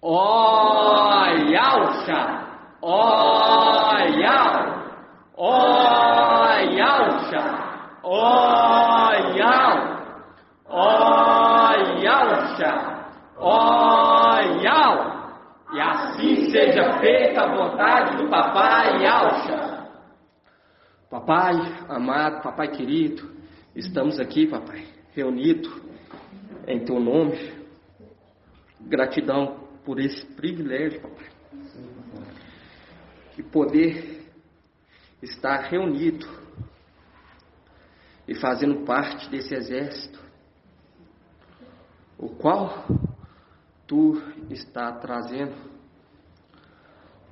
Oyalcha, oyal, oyalcha, oyal, oyalcha, oyal. E assim seja feita a vontade do Papai Yalcha. Papai amado, Papai querido, estamos aqui, Papai, reunidos em Teu nome. Gratidão por esse privilégio, Papai, de poder estar reunido e fazendo parte desse exército, o qual Tu está trazendo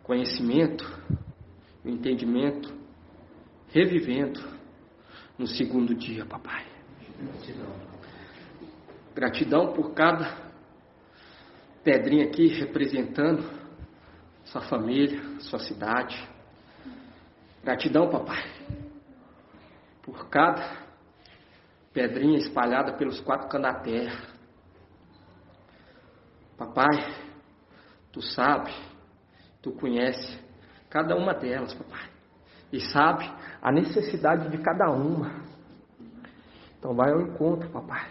conhecimento, entendimento, revivendo no segundo dia, Papai. Gratidão por cada pedrinha aqui representando sua família, sua cidade. Gratidão, Papai, por cada pedrinha espalhada pelos 4 cantos da terra. Papai, Tu sabe, Tu conhece cada uma delas, Papai, e sabe a necessidade de cada uma. Então vai ao encontro, Papai.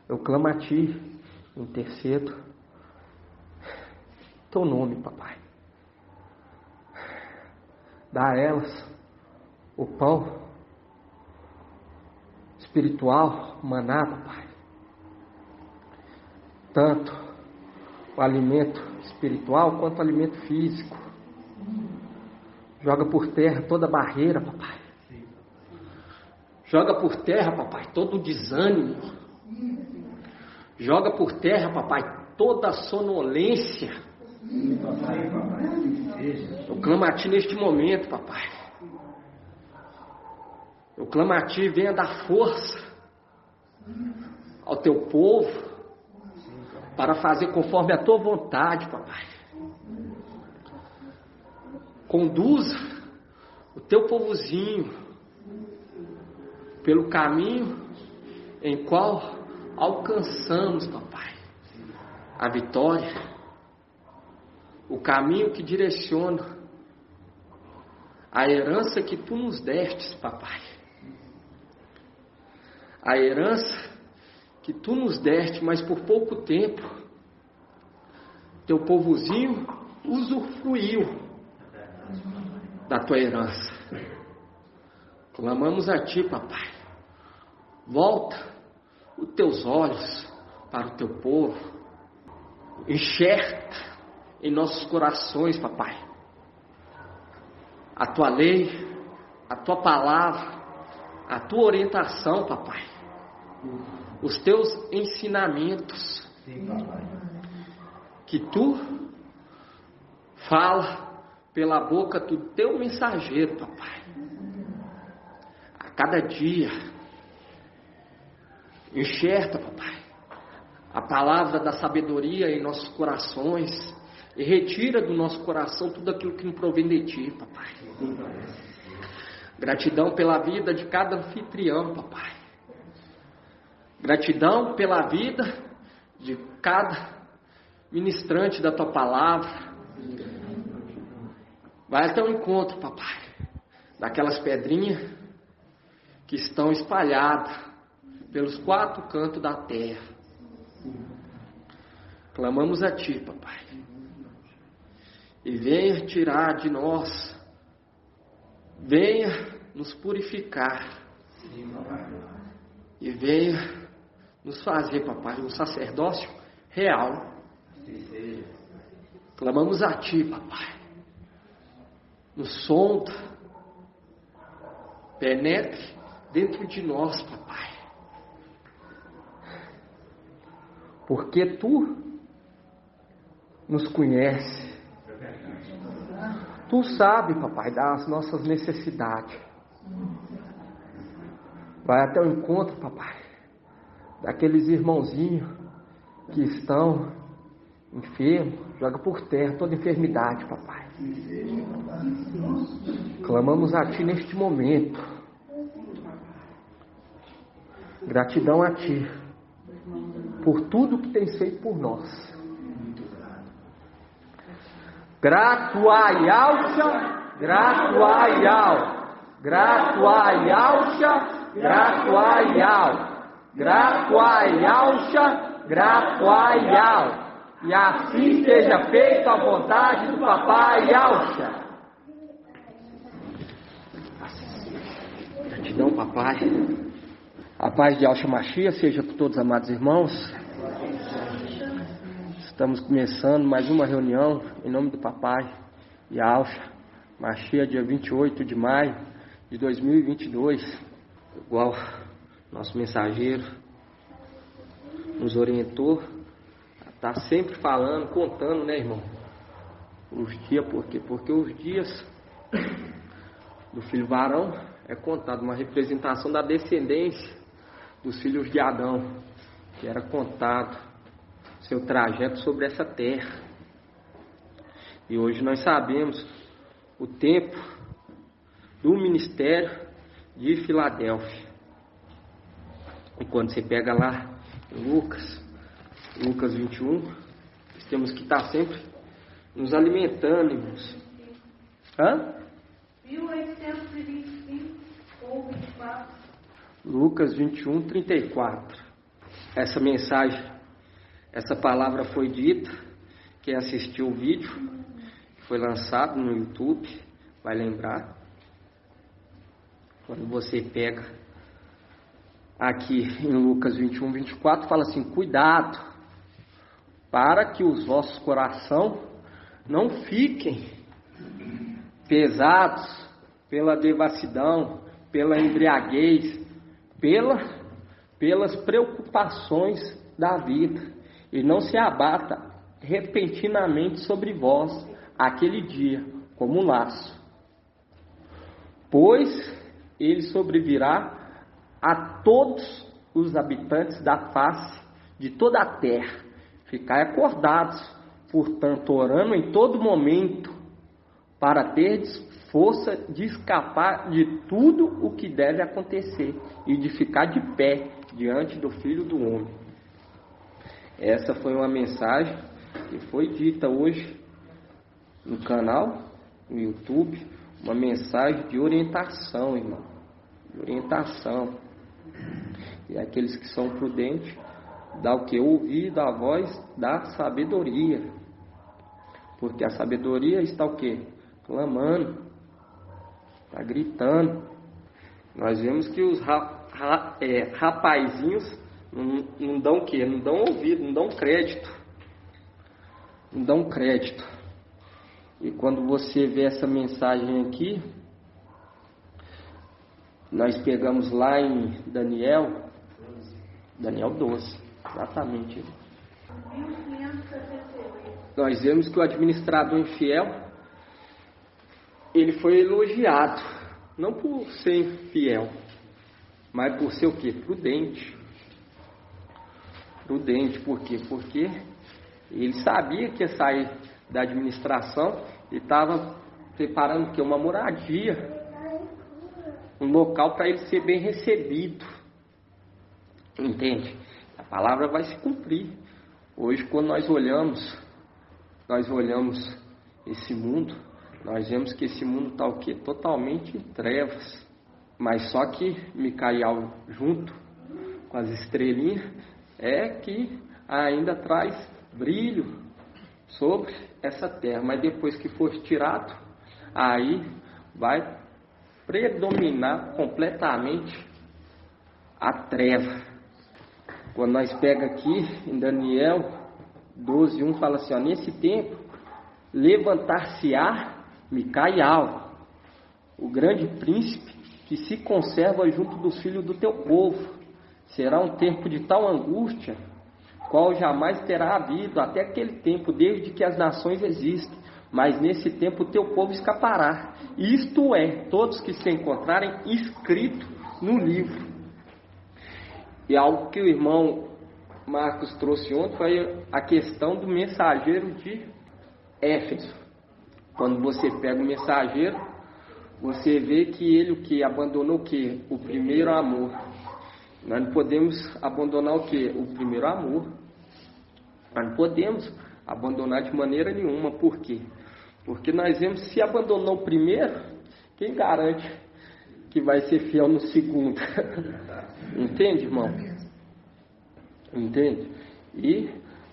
Eu clamo a Ti, intercedo Teu nome, Papai. Dá a elas o pão espiritual, maná, Papai. Tanto o alimento espiritual quanto o alimento físico. Joga por terra toda barreira, Papai. Joga por terra, Papai, todo o desânimo. Joga por terra, Papai, toda a sonolência. Eu clamo a Ti neste momento, Papai. Eu clamo a Ti, venha dar força ao Teu povo para fazer conforme a Tua vontade, Papai. Conduza o Teu povozinho pelo caminho em qual alcançamos, Papai, a vitória. O caminho que direciona a herança que Tu nos destes, Papai. A herança que Tu nos deste, mas por pouco tempo, Teu povozinho usufruiu da Tua herança. Clamamos a Ti, Papai. Volta os Teus olhos para o Teu povo. Enxerga em nossos corações, Papai, a Tua lei, a Tua palavra, a Tua orientação, Papai. Os Teus ensinamentos, que Tu fala pela boca do Teu mensageiro, Papai. A cada dia, enxerta, Papai, a palavra da sabedoria em nossos corações e retira do nosso coração tudo aquilo que não provém de Ti, Papai. Gratidão pela vida de cada anfitrião, Papai. Gratidão pela vida de cada ministrante da Tua palavra. Vai até o encontro, Papai, daquelas pedrinhas que estão espalhadas pelos 4 cantos da terra. Clamamos a Ti, Papai, e venha tirar de nós, venha nos purificar, e venha nos fazer, Papai, um sacerdócio real. Clamamos a Ti, Papai, nos sonda, penetre dentro de nós, Papai, porque Tu nos conhece, Tu sabe, Papai, das nossas necessidades. Vai até o encontro, Papai, daqueles irmãozinhos que estão enfermos. Joga por terra toda enfermidade, Papai. Clamamos a Ti neste momento. Gratidão a Ti por tudo que tens feito por nós. Gratuaialcha, gratuaial. Gratuaialcha, gratuaial. Gratuaialcha, gratuaial. E assim seja feita a vontade do Papai Alcha. Gratidão, Papai. A paz de Alcha Machia seja com todos, amados irmãos. Estamos começando mais uma reunião em nome do Papai e Alcha Machia, dia 28 de maio de 2022. Igual nosso mensageiro nos orientou, está sempre falando, contando, né, irmão? Os dias, por quê? Porque os dias do filho varão é contado, uma representação da descendência dos filhos de Adão, que era contado seu trajeto sobre essa terra. E hoje nós sabemos o tempo do ministério de Filadélfia. E quando você pega lá em Lucas 21, nós temos que estar sempre nos alimentando, irmãos. 1825 ou 24. Lucas 21, 34. Essa mensagem, essa palavra foi dita. Quem assistiu o vídeo que foi lançado no YouTube vai lembrar. Quando você pega aqui em Lucas 21, 24, fala assim: cuidado, para que os vossos corações não fiquem pesados pela devassidão, pela embriaguez, pelas preocupações da vida, e não se abata repentinamente sobre vós aquele dia, como um laço. Pois ele sobrevirá a todos os habitantes da face de toda a terra. Ficai acordados, portanto, orando em todo momento, para terdes força de escapar de tudo o que deve acontecer e de ficar de pé diante do Filho do Homem. Essa foi uma mensagem que foi dita hoje no canal, no YouTube, uma mensagem de orientação, irmão, de orientação. E aqueles que são prudentes, dá o que? Ouvido à voz da sabedoria, porque a sabedoria está o que? Clamando, está gritando. Nós vemos que os rapazinhos não dão o quê? Não dão ouvido, não dão crédito. Não dão crédito. E quando você vê essa mensagem aqui, nós pegamos lá em Daniel 12, exatamente. Nós vemos que o administrador infiel, ele foi elogiado, não por ser infiel, mas por ser o quê? Prudente. Prudente, por quê? Porque ele sabia que ia sair da administração e estava preparando o quê? Uma moradia, um local para ele ser bem recebido. Entende? A palavra vai se cumprir. Hoje, quando nós olhamos esse mundo, nós vemos que esse mundo está o quê? Totalmente em trevas. Mas só que Micael, junto com as estrelinhas, é que ainda traz brilho sobre essa terra. Mas depois que for tirado, aí vai predominar completamente a treva. Quando nós pega aqui em Daniel 12, 1, fala assim, ó, nesse tempo levantar-se-á Micael, o grande príncipe que se conserva junto dos filhos do teu povo. Será um tempo de tal angústia, qual jamais terá havido até aquele tempo, desde que as nações existem. Mas nesse tempo o teu povo escapará. Isto é, todos que se encontrarem escrito no livro. E algo que o irmão Marcos trouxe ontem foi a questão do mensageiro de Éfeso. Quando você pega o mensageiro, você vê que ele o que abandonou o que? O primeiro amor. Nós não podemos abandonar o que? O primeiro amor. Nós não podemos abandonar de maneira nenhuma. Por quê? Porque nós vemos, se abandonou o primeiro, quem garante que vai ser fiel no segundo? Entende, irmão? Entende? E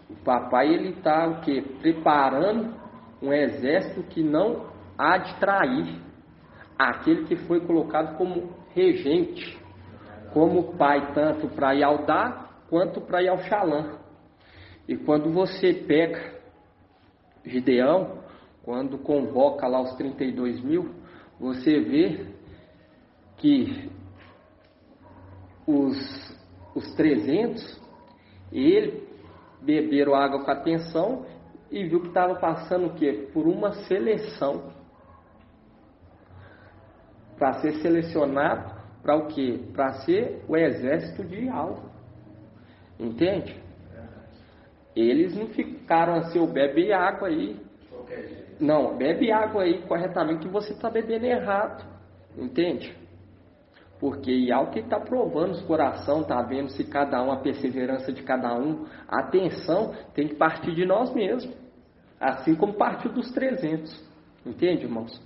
o papai, ele está o quê? Preparando um exército que não há de trair aquele que foi colocado como regente, como pai, tanto para Yaldá quanto para Yalxalã. E quando você pega Gideão, quando convoca lá os 32 mil, você vê que os 300, ele beberam água com atenção e viu que estava passando o quê? Por uma seleção. Para ser selecionado para o quê? Para ser o exército de algo. Entende? Eles não ficaram assim, eu bebe água aí. Não, bebe água aí corretamente que você está bebendo errado. Entende? Porque é algo que está provando os corações, está vendo se cada um, a perseverança de cada um, a atenção tem que partir de nós mesmos. Assim como partiu dos 300. Entende, irmãos?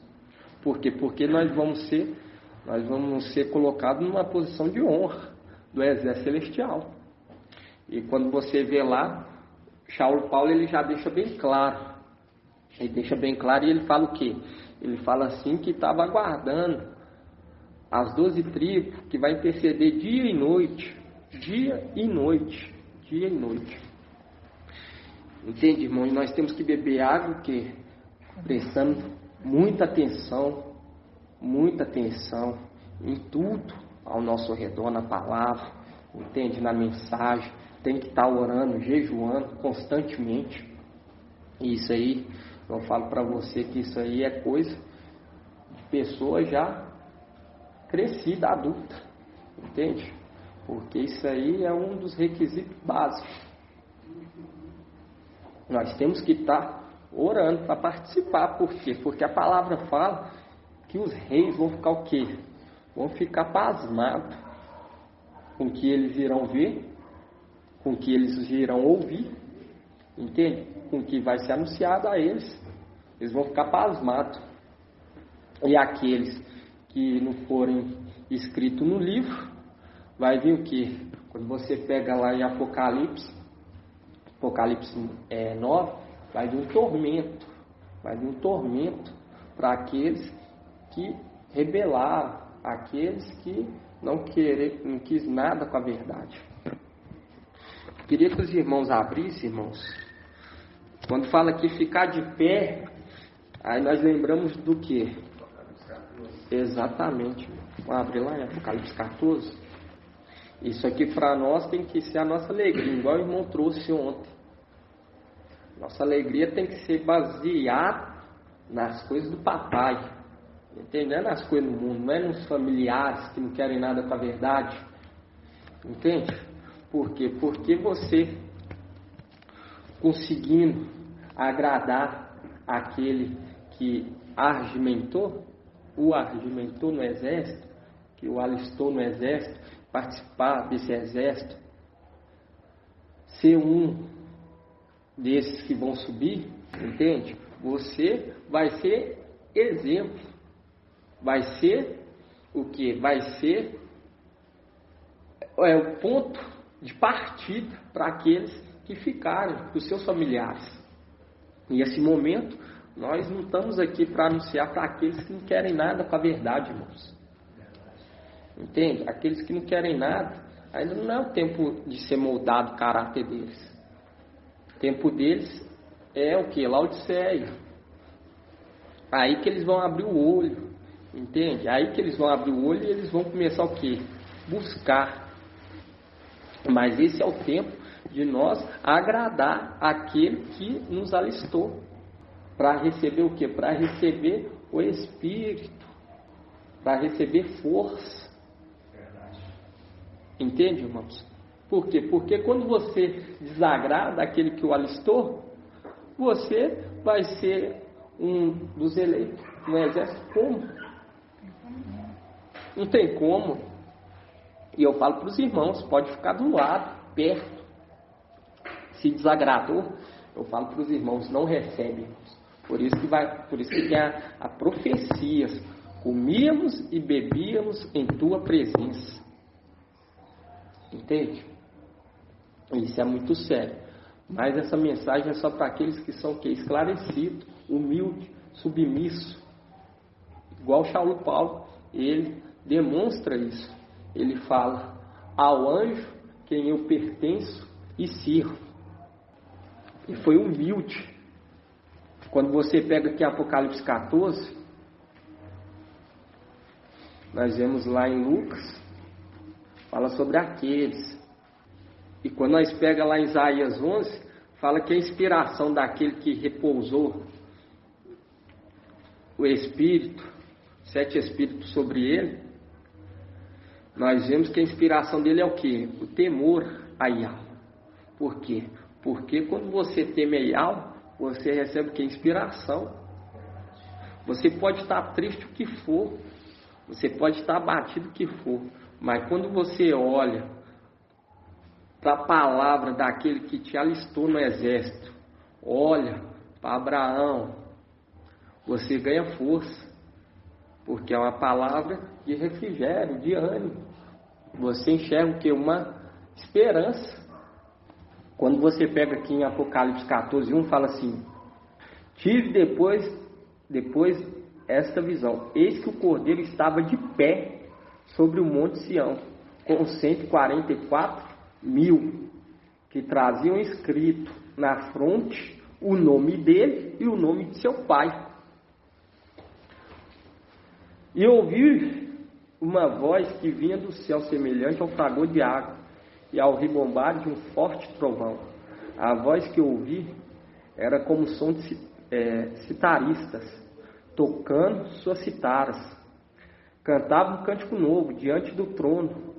Por quê? Porque nós vamos ser colocados numa posição de honra do exército celestial. E quando você vê lá, Paulo ele já deixa bem claro. Ele deixa bem claro e ele fala o quê? Ele fala assim que estava aguardando as 12 tribos, que vai interceder dia e noite. Dia e noite. Dia e noite. Entende, irmão? E nós temos que beber água, que prestando muita atenção em tudo ao nosso redor, na palavra, entende? Na mensagem, tem que estar orando, jejuando constantemente. E isso aí, eu falo para você que isso aí é coisa de pessoa já crescida, adulta, entende? Porque isso aí é um dos requisitos básicos. Nós temos que estar orando para participar. Por quê? Porque a palavra fala que os reis vão ficar o quê? Vão ficar pasmados com o que eles irão ver, com o que eles irão ouvir, entende? Com o que vai ser anunciado a eles. Eles vão ficar pasmados. E aqueles que não forem escritos no livro, vai vir o quê? Quando você pega lá em Apocalipse 9, vai vir um tormento para aqueles que rebelaram, aqueles que não quis nada com a verdade. Queria que os irmãos abrissem, irmãos. Quando fala aqui ficar de pé, aí nós lembramos do quê? Exatamente. Vamos abrir lá em Apocalipse 14. Isso aqui para nós tem que ser a nossa alegria, igual o irmão trouxe ontem. Nossa alegria tem que ser baseada nas coisas do papai. Entende? Não é nas coisas do mundo, não é nos familiares que não querem nada com a verdade. Entende? Por quê? Porque você conseguindo agradar aquele que argimentou no exército, que o alistou no exército, participar desse exército, ser um desses que vão subir, entende? Você vai ser exemplo, vai ser o que? Vai ser o ponto de partida para aqueles que ficarem, para os seus familiares. E esse momento, nós não estamos aqui para anunciar para aqueles que não querem nada com a verdade, irmãos. Entende? Aqueles que não querem nada, ainda não é o tempo de ser moldado o caráter deles. O tempo deles é o que? Laodiceia. Aí que eles vão abrir o olho, entende? Aí que eles vão abrir o olho e eles vão começar o que? Buscar. Mas esse é o tempo de nós agradar aquele que nos alistou. Para receber o que? Para receber o Espírito. Para receber força. Entende, irmãos? Por quê? Porque quando você desagrada aquele que o alistou, você vai ser um dos eleitos no exército. Como? Não tem como. E eu falo para os irmãos, pode ficar do lado, perto. Se desagradou, eu falo para os irmãos, não recebe, irmãos. Por isso que tem a profecia. Comíamos e bebíamos em tua presença. Entende? Isso é muito sério. Mas essa mensagem é só para aqueles que são esclarecidos, humildes, submissos. Igual Saulo Paulo, ele demonstra isso. Ele fala: ao anjo quem eu pertenço e sirvo. E foi humilde. Quando você pega aqui Apocalipse 14, nós vemos lá em Lucas, fala sobre aqueles. E quando nós pega lá em Isaías 11, fala que a inspiração daquele que repousou o Espírito, 7 Espíritos sobre ele, nós vemos que a inspiração dele é o quê? O temor a Yahweh. Por quê? Porque quando você teme a Yahweh, você recebe o quê? Inspiração. Você pode estar triste o que for, você pode estar abatido o que for, mas quando você olha para a palavra daquele que te alistou no exército, olha para Abraão, você ganha força, porque é uma palavra de refrigério, de ânimo. Você enxerga o que? Uma esperança. Quando você pega aqui em Apocalipse 14, 1, fala assim: tive depois esta visão, eis que o Cordeiro estava de pé sobre o monte Sião, com 144.000, que traziam escrito na fronte o nome dele e o nome de seu pai. E ouvi uma voz que vinha do céu, semelhante ao fragor de água e ao ribombar de um forte trovão. A voz que ouvi era como som de citaristas, tocando suas citaras. Cantava um cântico novo diante do trono,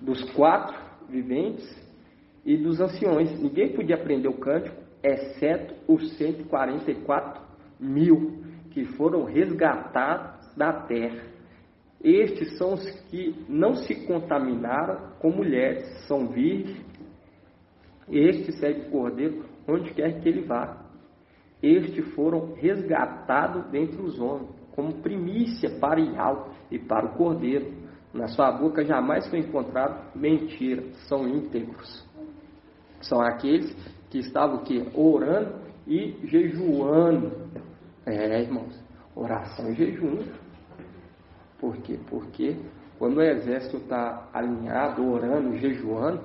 dos 4 viventes e dos anciões. Ninguém podia aprender o cântico, exceto os 144.000 que foram resgatados da terra. Estes são os que não se contaminaram com mulheres, são virgens. Estes seguem o Cordeiro onde quer que ele vá. Estes foram resgatados dentre os homens, como primícia para Yahweh e para o Cordeiro. Na sua boca jamais foi encontrado mentira, são íntegros. São aqueles que estavam o quê? Orando e jejuando. Irmãos, oração e jejum. Por quê? Porque quando o exército está alinhado, orando, jejuando,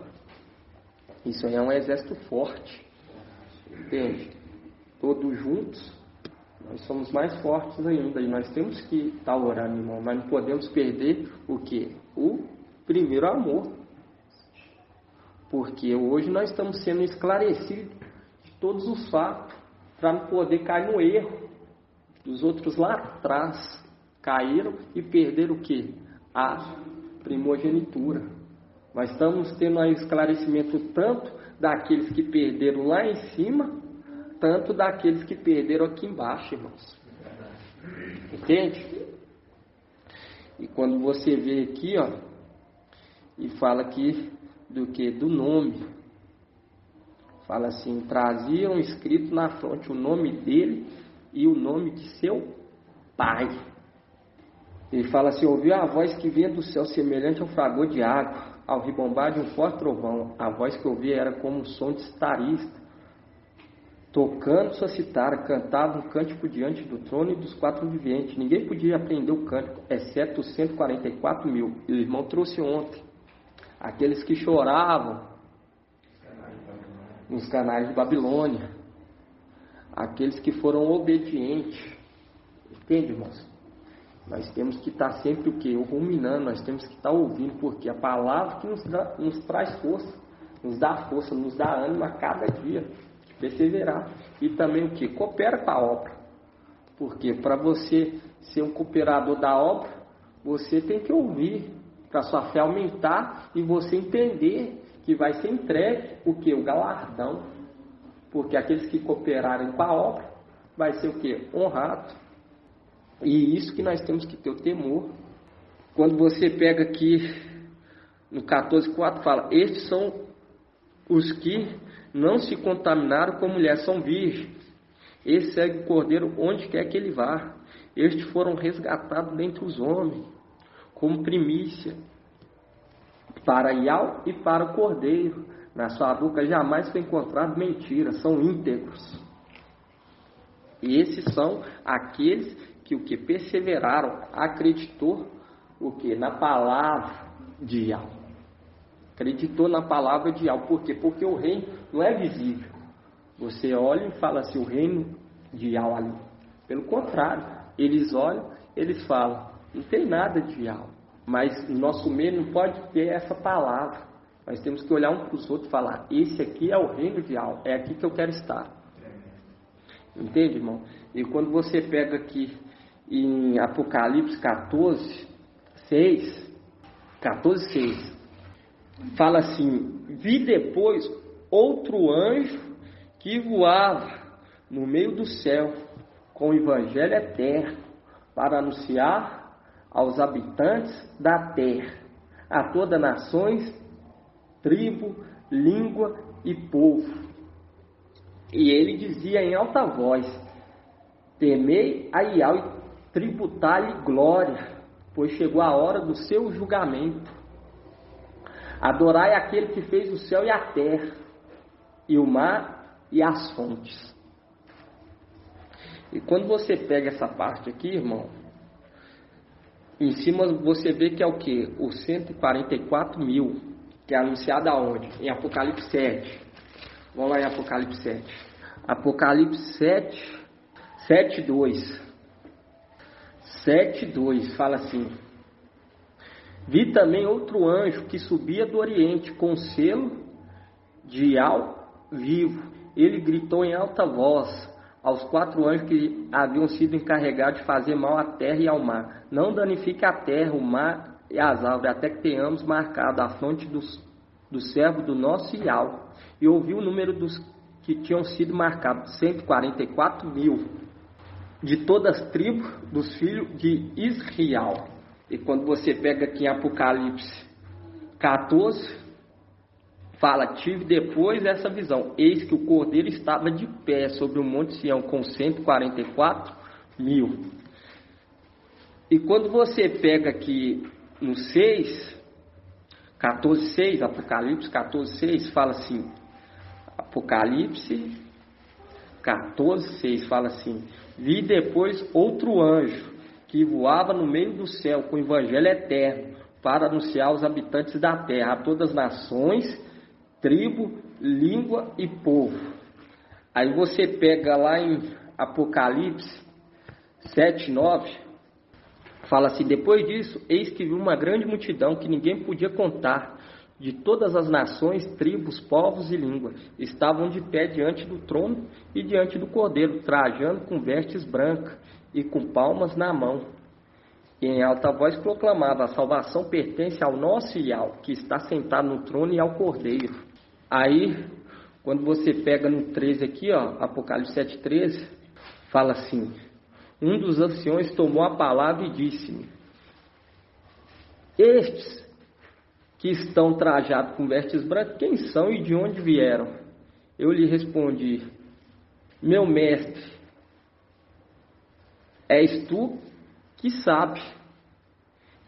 isso aí é um exército forte. Entende? Todos juntos, nós somos mais fortes ainda. E nós temos que estar orando, irmão. Mas não podemos perder o quê? O primeiro amor. Porque hoje nós estamos sendo esclarecidos de todos os fatos, para não poder cair no erro. Os outros lá atrás caíram e perderam o quê? A primogenitura. Nós estamos tendo um esclarecimento tanto daqueles que perderam lá em cima, tanto daqueles que perderam aqui embaixo, irmãos. Entende? E quando você vê aqui, ó, e fala aqui do que? Do nome. Fala assim: traziam escrito na fronte o nome dele e o nome de seu pai. Ele fala assim: ouviu a voz que vinha do céu, semelhante ao fragor de água, ao ribombar de um forte trovão. A voz que eu ouvia era como um som de citarista, tocando sua citara, cantava um cântico diante do trono e dos 4 viventes. Ninguém podia aprender o cântico, exceto os 144.000. E o irmão trouxe ontem aqueles que choravam nos canais de Babilônia, aqueles que foram obedientes. Entende, irmãos? Nós temos que estar sempre o quê? Ruminando, nós temos que estar ouvindo, porque a palavra que nos traz força, nos dá ânimo a cada dia, perseverar. E também o quê? Coopera com a obra. Porque para você ser um cooperador da obra, você tem que ouvir, para sua fé aumentar e você entender que vai ser entregue o quê? O galardão. Porque aqueles que cooperarem com a obra, vai ser o quê? Honrado. E isso que nós temos que ter o temor. Quando você pega aqui no 14:4, fala: estes são os que não se contaminaram com mulher, são virgens. Esse segue o Cordeiro onde quer que ele vá. Estes foram resgatados dentre os homens, como primícia, para Iau e para o Cordeiro. Na sua boca jamais foi encontrado mentira, são íntegros. E esses são aqueles que o que perseveraram, acreditou o que? Na palavra de Iau. Acreditou na palavra de Iau. Por quê? Porque o reino não é visível. Você olha e fala assim, o reino de Iau ali. Pelo contrário, eles olham, eles falam, não tem nada de Iau. Mas o nosso meio não pode ter essa palavra. Nós temos que olhar um para os outros e falar, esse aqui é o reino de Iau, é aqui que eu quero estar. Entende, irmão? E quando você pega aqui em Apocalipse 14:6, fala assim, vi depois outro anjo que voava no meio do céu com o evangelho eterno para anunciar aos habitantes da terra, a todas nações, tribo, língua e povo. E ele dizia em alta voz, temei a Iau e tributai-lhe glória, pois chegou a hora do seu julgamento. Adorai aquele que fez o céu e a terra, e o mar e as fontes. E quando você pega essa parte aqui, irmão, em cima você vê que é o que? Os 144 mil, que é anunciado aonde? Em Apocalipse 7. Vamos lá em Apocalipse 7. Apocalipse 7, 7:2. 7:2 fala assim, vi também outro anjo que subia do oriente com o selo de Iau vivo. Ele gritou em alta voz aos 4 anjos que haviam sido encarregados de fazer mal à terra e ao mar. Não danifique a terra, o mar e as árvores, até que tenhamos marcado a fronte do servo do nosso Iau. E ouviu o número dos que tinham sido marcados, 144 mil, de todas as tribos dos filhos de Israel. E quando você pega aqui em Apocalipse 14, fala, tive depois essa visão, eis que o Cordeiro estava de pé sobre o monte Sião com 144 mil. E quando você pega aqui no 14:6, Apocalipse 14:6, fala assim, Apocalipse 14:6 fala assim, vi depois outro anjo que voava no meio do céu com o evangelho eterno para anunciar aos habitantes da terra, a todas as nações, tribo, língua e povo. Aí você pega lá em Apocalipse 7:9, fala assim, depois disso, eis que vi uma grande multidão que ninguém podia contar, de todas as nações, tribos, povos e línguas, estavam de pé diante do trono e diante do Cordeiro, trajando com vestes brancas e com palmas na mão. E em alta voz proclamava, a salvação pertence ao nosso Iau, que está sentado no trono, e ao Cordeiro. Aí, quando você pega no 13 aqui, ó, Apocalipse 7:13, fala assim, um dos anciões tomou a palavra e disse-me, estes que estão trajados com vestes brancas, quem são e de onde vieram? Eu lhe respondi, meu mestre, és tu que sabe.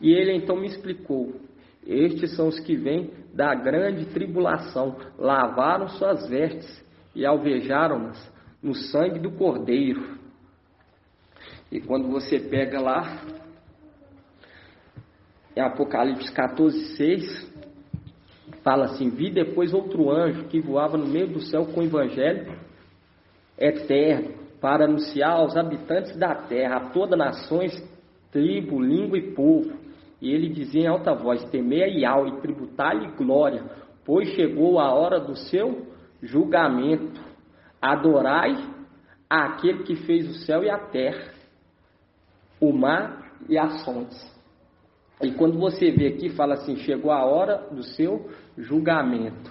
E ele então me explicou, estes são os que vêm da grande tribulação, lavaram suas vestes e alvejaram-nas no sangue do Cordeiro. E quando você pega lá, em Apocalipse 14:6, fala assim, vi depois outro anjo que voava no meio do céu com o evangelho eterno, para anunciar aos habitantes da terra, a todas nações, tribo, língua e povo. E ele dizia em alta voz, temei a Iau e tributai-lhe glória, pois chegou a hora do seu julgamento. Adorai aquele que fez o céu e a terra, o mar e as fontes. E quando você vê aqui, fala assim, chegou a hora do seu julgamento.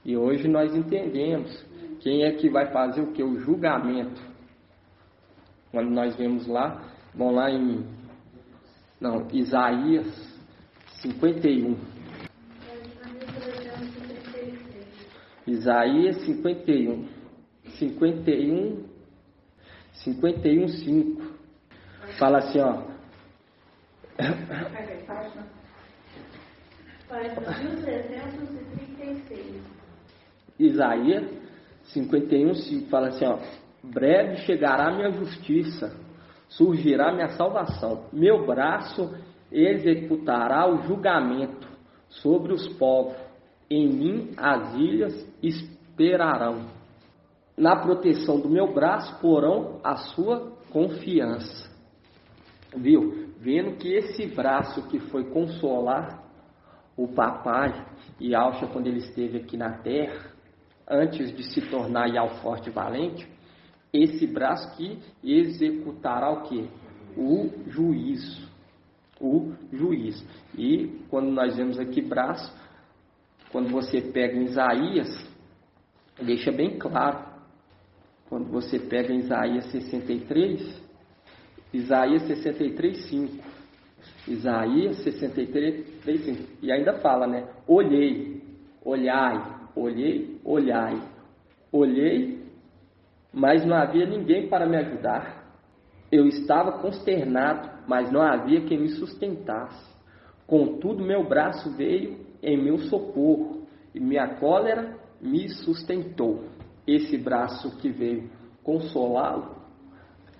E hoje nós entendemos quem é que vai fazer o que? O julgamento. Quando nós vemos lá, vamos lá em Isaías 51. Isaías 51. 51:5. Fala assim, ó. Página 1336. Isaías 51:5 fala assim, ó. Breve chegará minha justiça, surgirá minha salvação. Meu braço executará o julgamento sobre os povos. Em mim as ilhas esperarão. Na proteção do meu braço porão a sua confiança. Viu? Vendo que esse braço que foi consolar o papai e Alcha quando ele esteve aqui na terra, antes de se tornar Ial forte e valente, esse braço que executará o quê? O juízo. O juízo. E quando nós vemos aqui braço, quando você pega em Isaías, deixa bem claro. Quando você pega em Isaías 63, Isaías 63:5. Isaías 63:5. E ainda fala, né? Olhei, olhai, olhei, olhai. Olhei, mas não havia ninguém para me ajudar. Eu estava consternado, mas não havia quem me sustentasse. Contudo, meu braço veio em meu socorro, e minha cólera me sustentou. Esse braço que veio consolá-lo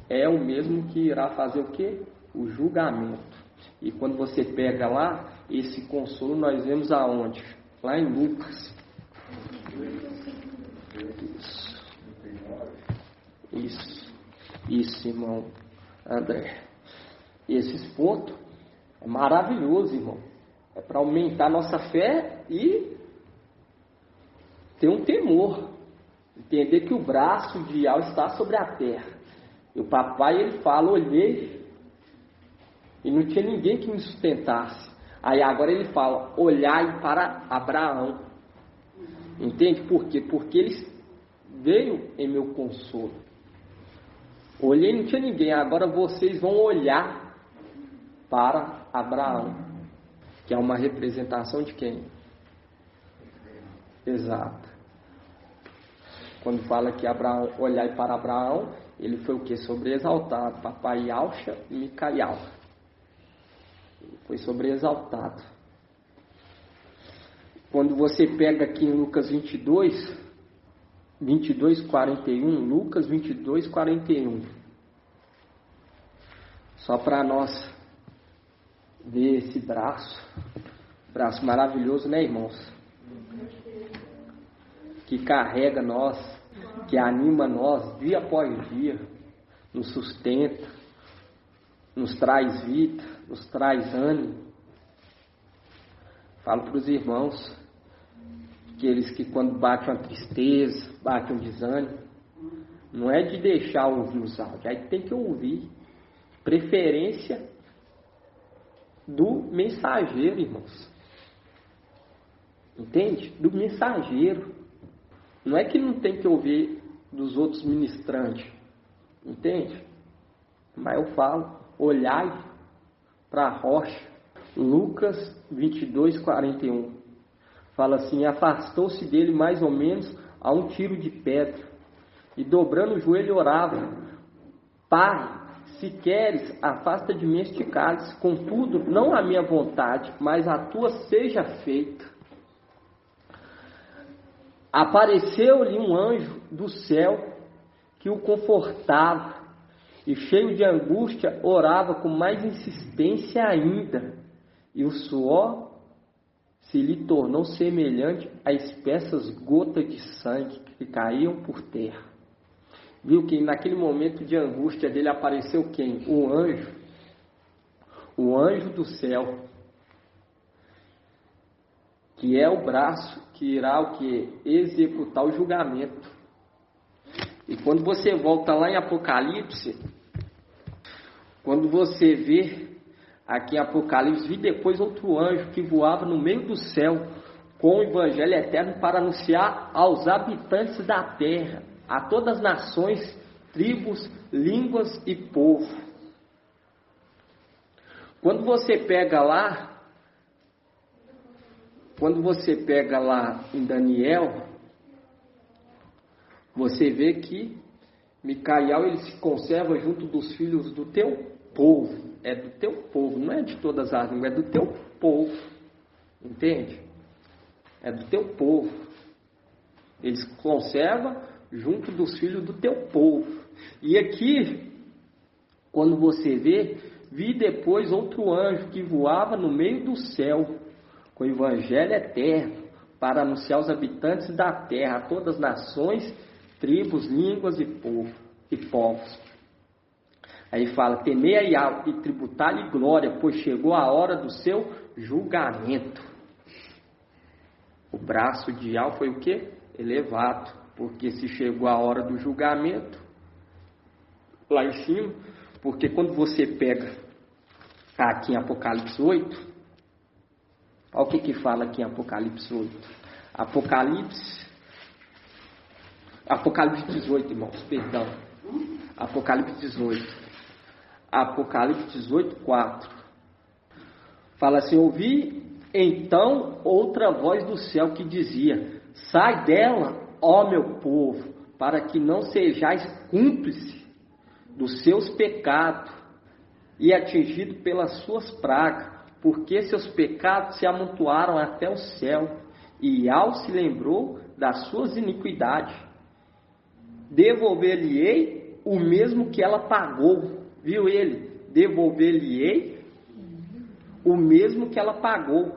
é o mesmo que irá fazer o quê? O julgamento. E quando você pega lá, esse consolo nós vemos aonde? Lá em Lucas. Isso, irmão André. Esses pontos é maravilhoso, irmão. É para aumentar nossa fé e ter um temor. Entender que o braço de Ial está sobre a terra. E o papai, ele fala, olhei e não tinha ninguém que me sustentasse. Aí agora ele fala, olhai para Abraão. Entende por quê? Porque ele veio em meu consolo. Olhei e não tinha ninguém. Agora vocês vão olhar para Abraão. Que é uma representação de quem? Exato. Quando fala que Abraão, olhai para Abraão, ele foi o que? Sobreexaltado. Papai Alcha e Micaial. Ele foi sobreexaltado. Quando você pega aqui em Lucas 22:41, Lucas 22:41. Só para nós ver esse braço maravilhoso, né, irmãos? Que carrega nós, que anima nós dia após dia, nos sustenta, nos traz vida, nos traz ânimo. Falo para os irmãos, aqueles que quando bate uma tristeza, bate um desânimo, não é de deixar ouvir os áudios, aí tem que ouvir. Preferência do mensageiro, irmãos. Entende? Do mensageiro. Não é que não tem que ouvir dos outros ministrantes. Entende? Mas eu falo, olhai para a rocha. Lucas 22:41. Fala assim, afastou-se dele mais ou menos a um tiro de pedra. E dobrando o joelho orava, Pai, se queres, afasta de mim este cálice, contudo, não a minha vontade, mas a tua seja feita. Apareceu-lhe um anjo do céu que o confortava, e cheio de angústia, orava com mais insistência ainda, e o suor se lhe tornou semelhante a espessas gotas de sangue que caíam por terra. Viu que naquele momento de angústia dele apareceu quem? O anjo do céu, que é o braço que irá o que? Executar o julgamento. E quando você volta lá em Apocalipse, quando você vê aqui em Apocalipse, vi depois outro anjo que voava no meio do céu com o evangelho eterno para anunciar aos habitantes da terra, a todas as nações, tribos, línguas e povo. Quando você pega lá em Daniel, você vê que Micael, ele se conserva junto dos filhos do teu povo. É do teu povo, não é de todas as línguas, é do teu povo. Entende? É do teu povo. Ele se conserva junto dos filhos do teu povo. E aqui, quando você vê, vi depois outro anjo que voava no meio do céu, com o evangelho eterno, para anunciar aos habitantes da terra, a todas as nações, tribos, línguas e povos. Aí fala, temei a Yahweh e tributai-lhe glória, pois chegou a hora do seu julgamento. O braço de Yahweh foi o quê? Elevado, porque se chegou a hora do julgamento, lá em cima, porque quando você pega aqui em Apocalipse 8, olha o que fala aqui em Apocalipse 8. Apocalipse 18, irmãos, perdão. Apocalipse 18. Apocalipse 18, 4. Fala assim, ouvi então outra voz do céu que dizia, sai dela, ó meu povo, para que não sejais cúmplice dos seus pecados e atingido pelas suas pragas, porque seus pecados se amontoaram até o céu, e Yahweh se lembrou das suas iniquidades. Devolver-lhe-ei o mesmo que ela pagou. Viu ele? Devolver-lhe-ei o mesmo que ela pagou.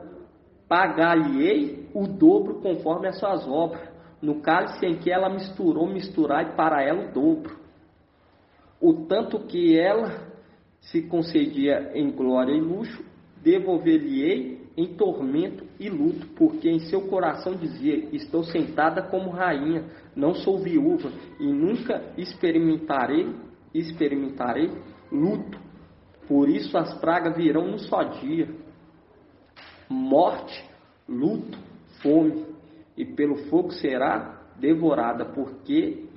Pagar-lhe-ei o dobro conforme as suas obras. No cálice em que ela misturai para ela o dobro. O tanto que ela se concedia em glória e luxo, devolver-lhe-ei em tormento e luto, porque em seu coração dizia, estou sentada como rainha, não sou viúva, e nunca experimentarei luto. Por isso as pragas virão num só dia, morte, luto, fome, e pelo fogo será devorada, porque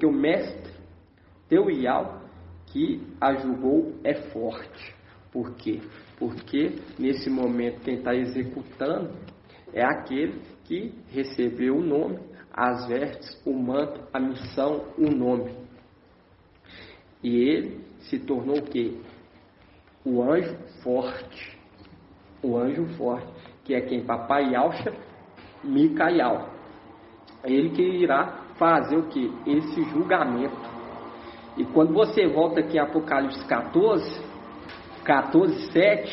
o mestre teu Yahweh que a julgou é forte. Por quê? Porque nesse momento quem está executando é aquele que recebeu o nome, as vestes, o manto, a missão, o nome. E ele se tornou o quê? O anjo forte. O anjo forte, que é quem? Papai Yalcha, Micael. É ele que irá fazer o quê? Esse julgamento. E quando você volta aqui em Apocalipse 14:7,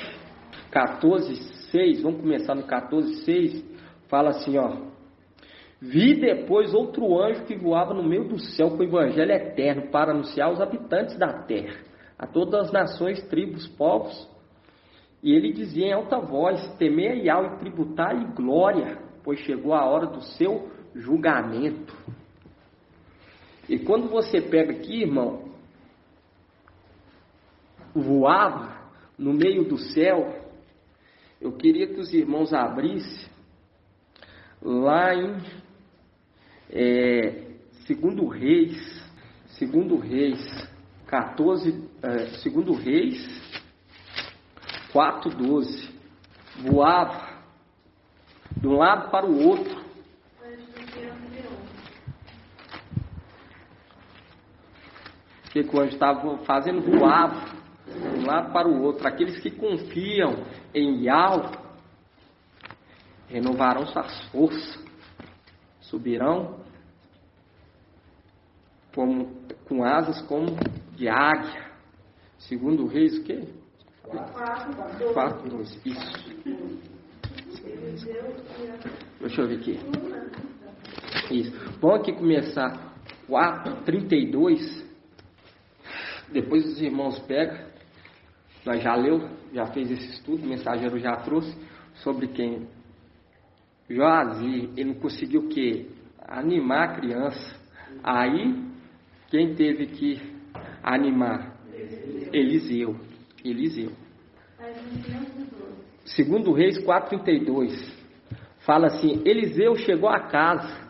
14:6, vamos começar no 14:6, fala assim, ó. Vi depois outro anjo que voava no meio do céu com o evangelho eterno para anunciar aos habitantes da terra, a todas as nações, tribos, povos. E ele dizia em alta voz, temei a Yahweh e tributai-lhe glória, pois chegou a hora do seu julgamento. E quando você pega aqui, irmão, voava no meio do céu, eu queria que os irmãos abrissem lá em 2 Reis 4:12, voava de um lado para o outro. O que o anjo estava fazendo? Voava de um lado para o outro. Aqueles que confiam em Yahweh renovarão suas forças, subirão com asas como de águia. 2 Reis, o quê? 4:12. Isso. Deixa eu ver aqui. Isso. Vamos aqui começar 4:32. Depois os irmãos pegam. Nós já leu, já fez esse estudo, o mensageiro já trouxe sobre quem? Joazi, ele não conseguiu o quê? Animar a criança. Aí, quem teve que animar? Eliseu. 2 Reis 4:32. Fala assim, Eliseu chegou à casa,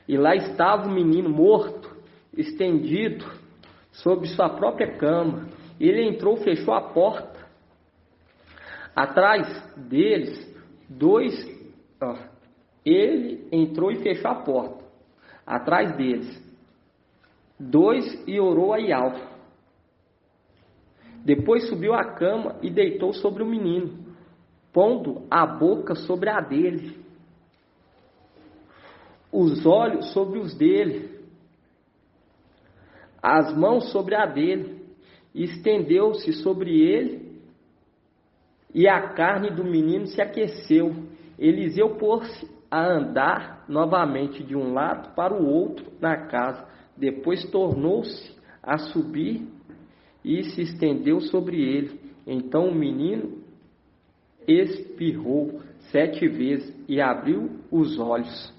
e lá estava o menino morto, estendido sobre sua própria cama. Ele entrou, fechou a porta. Atrás deles, ele entrou e fechou a porta. Atrás deles, 2 e orou a Iau. Depois subiu à cama e deitou sobre o menino, pondo a boca sobre a dele, os olhos sobre os dele, as mãos sobre a dele, e estendeu-se sobre ele, e a carne do menino se aqueceu. Eliseu pôs-se a andar novamente de um lado para o outro na casa. Depois tornou-se a subir e se estendeu sobre ele. Então o menino espirrou 7 vezes e abriu os olhos.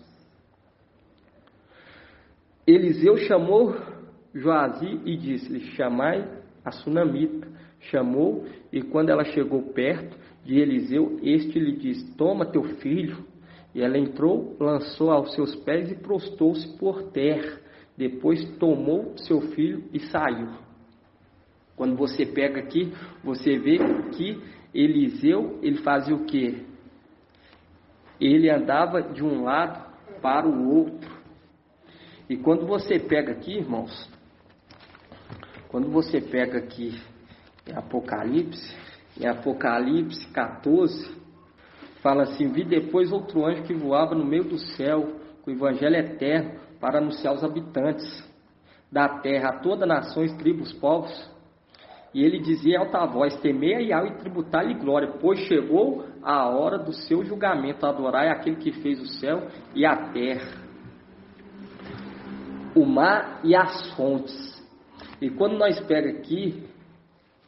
Eliseu chamou Joazi e disse-lhe: chamai a sunamita. Chamou, e quando ela chegou perto de Eliseu, este lhe disse: toma teu filho. E ela entrou, lançou aos seus pés e prostou-se por terra. Depois tomou seu filho e saiu. Quando você pega aqui, você vê que Eliseu, ele fazia o quê? Ele andava de um lado para o outro. E quando você pega aqui, irmãos, quando você pega aqui em Apocalipse 14, fala assim: vi depois outro anjo que voava no meio do céu, com o evangelho eterno, para anunciar aos habitantes da terra, a todas nações, tribos, povos. E ele dizia em alta voz: temei a Iau e tributai-lhe glória, pois chegou a hora do seu julgamento. Adorai aquele que fez o céu e a terra, o mar e as fontes. E quando nós pega aqui,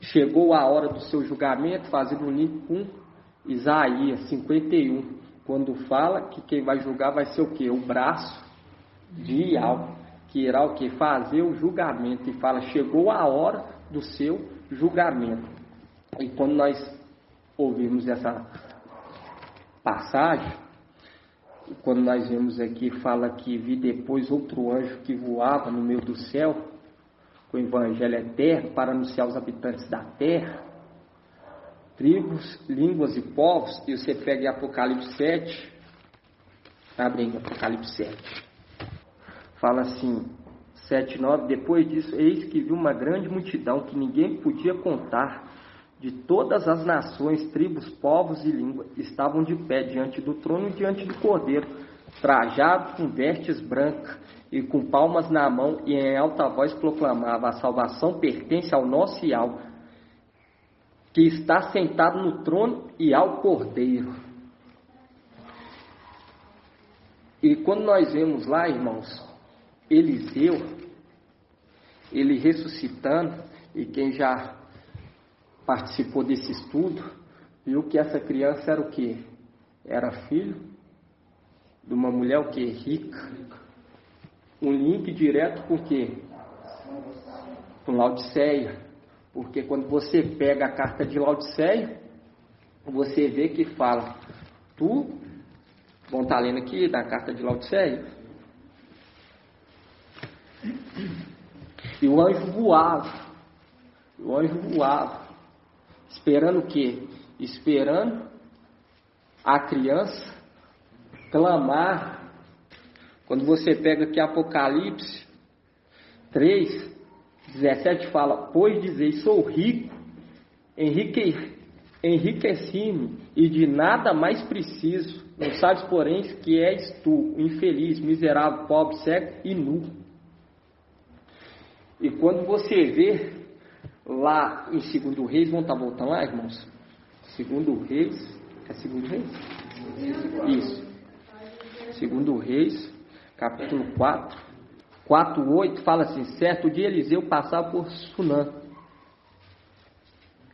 chegou a hora do seu julgamento, fazendo um link com Isaías 51, quando fala que quem vai julgar vai ser o quê? O braço de Iau, que irá o quê? Fazer o julgamento. E fala: chegou a hora do seu julgamento. E quando nós ouvimos essa passagem, quando nós vemos aqui, fala que vi depois outro anjo que voava no meio do céu, com o evangelho eterno, para anunciar aos habitantes da terra, tribos, línguas e povos. E você pega em Apocalipse 7, abre em Apocalipse 7, fala assim, 7:9, depois disso, eis que vi uma grande multidão que ninguém podia contar, de todas as nações, tribos, povos e línguas, estavam de pé diante do trono e diante do Cordeiro, trajados com vestes brancas e com palmas na mão, e em alta voz proclamava: a salvação pertence ao nosso Iau, que está sentado no trono, e ao Cordeiro. E quando nós vemos lá, irmãos, Eliseu, ele ressuscitando, e quem já participou desse estudo, viu que essa criança era o quê? Era filho de uma mulher o quê? Rica. Um link direto com o quê? Com Laodiceia. Porque quando você pega a carta de Laodiceia, você vê que fala, vamos estar lendo aqui da carta de Laodiceia, e o anjo voava, esperando o quê? Esperando a criança clamar. Quando você pega aqui Apocalipse 3:17, fala: pois dizeis, sou rico, enriqueci-me, e de nada mais preciso. Não sabes, porém, que és tu, infeliz, miserável, pobre, cego e nu. E quando você vê lá em 2 Reis, vamos estar voltando lá, irmãos? 2 Reis, é 2 Reis? Isso. 2 Reis, capítulo 4:8, fala assim: certo dia Eliseu passava por Sunã.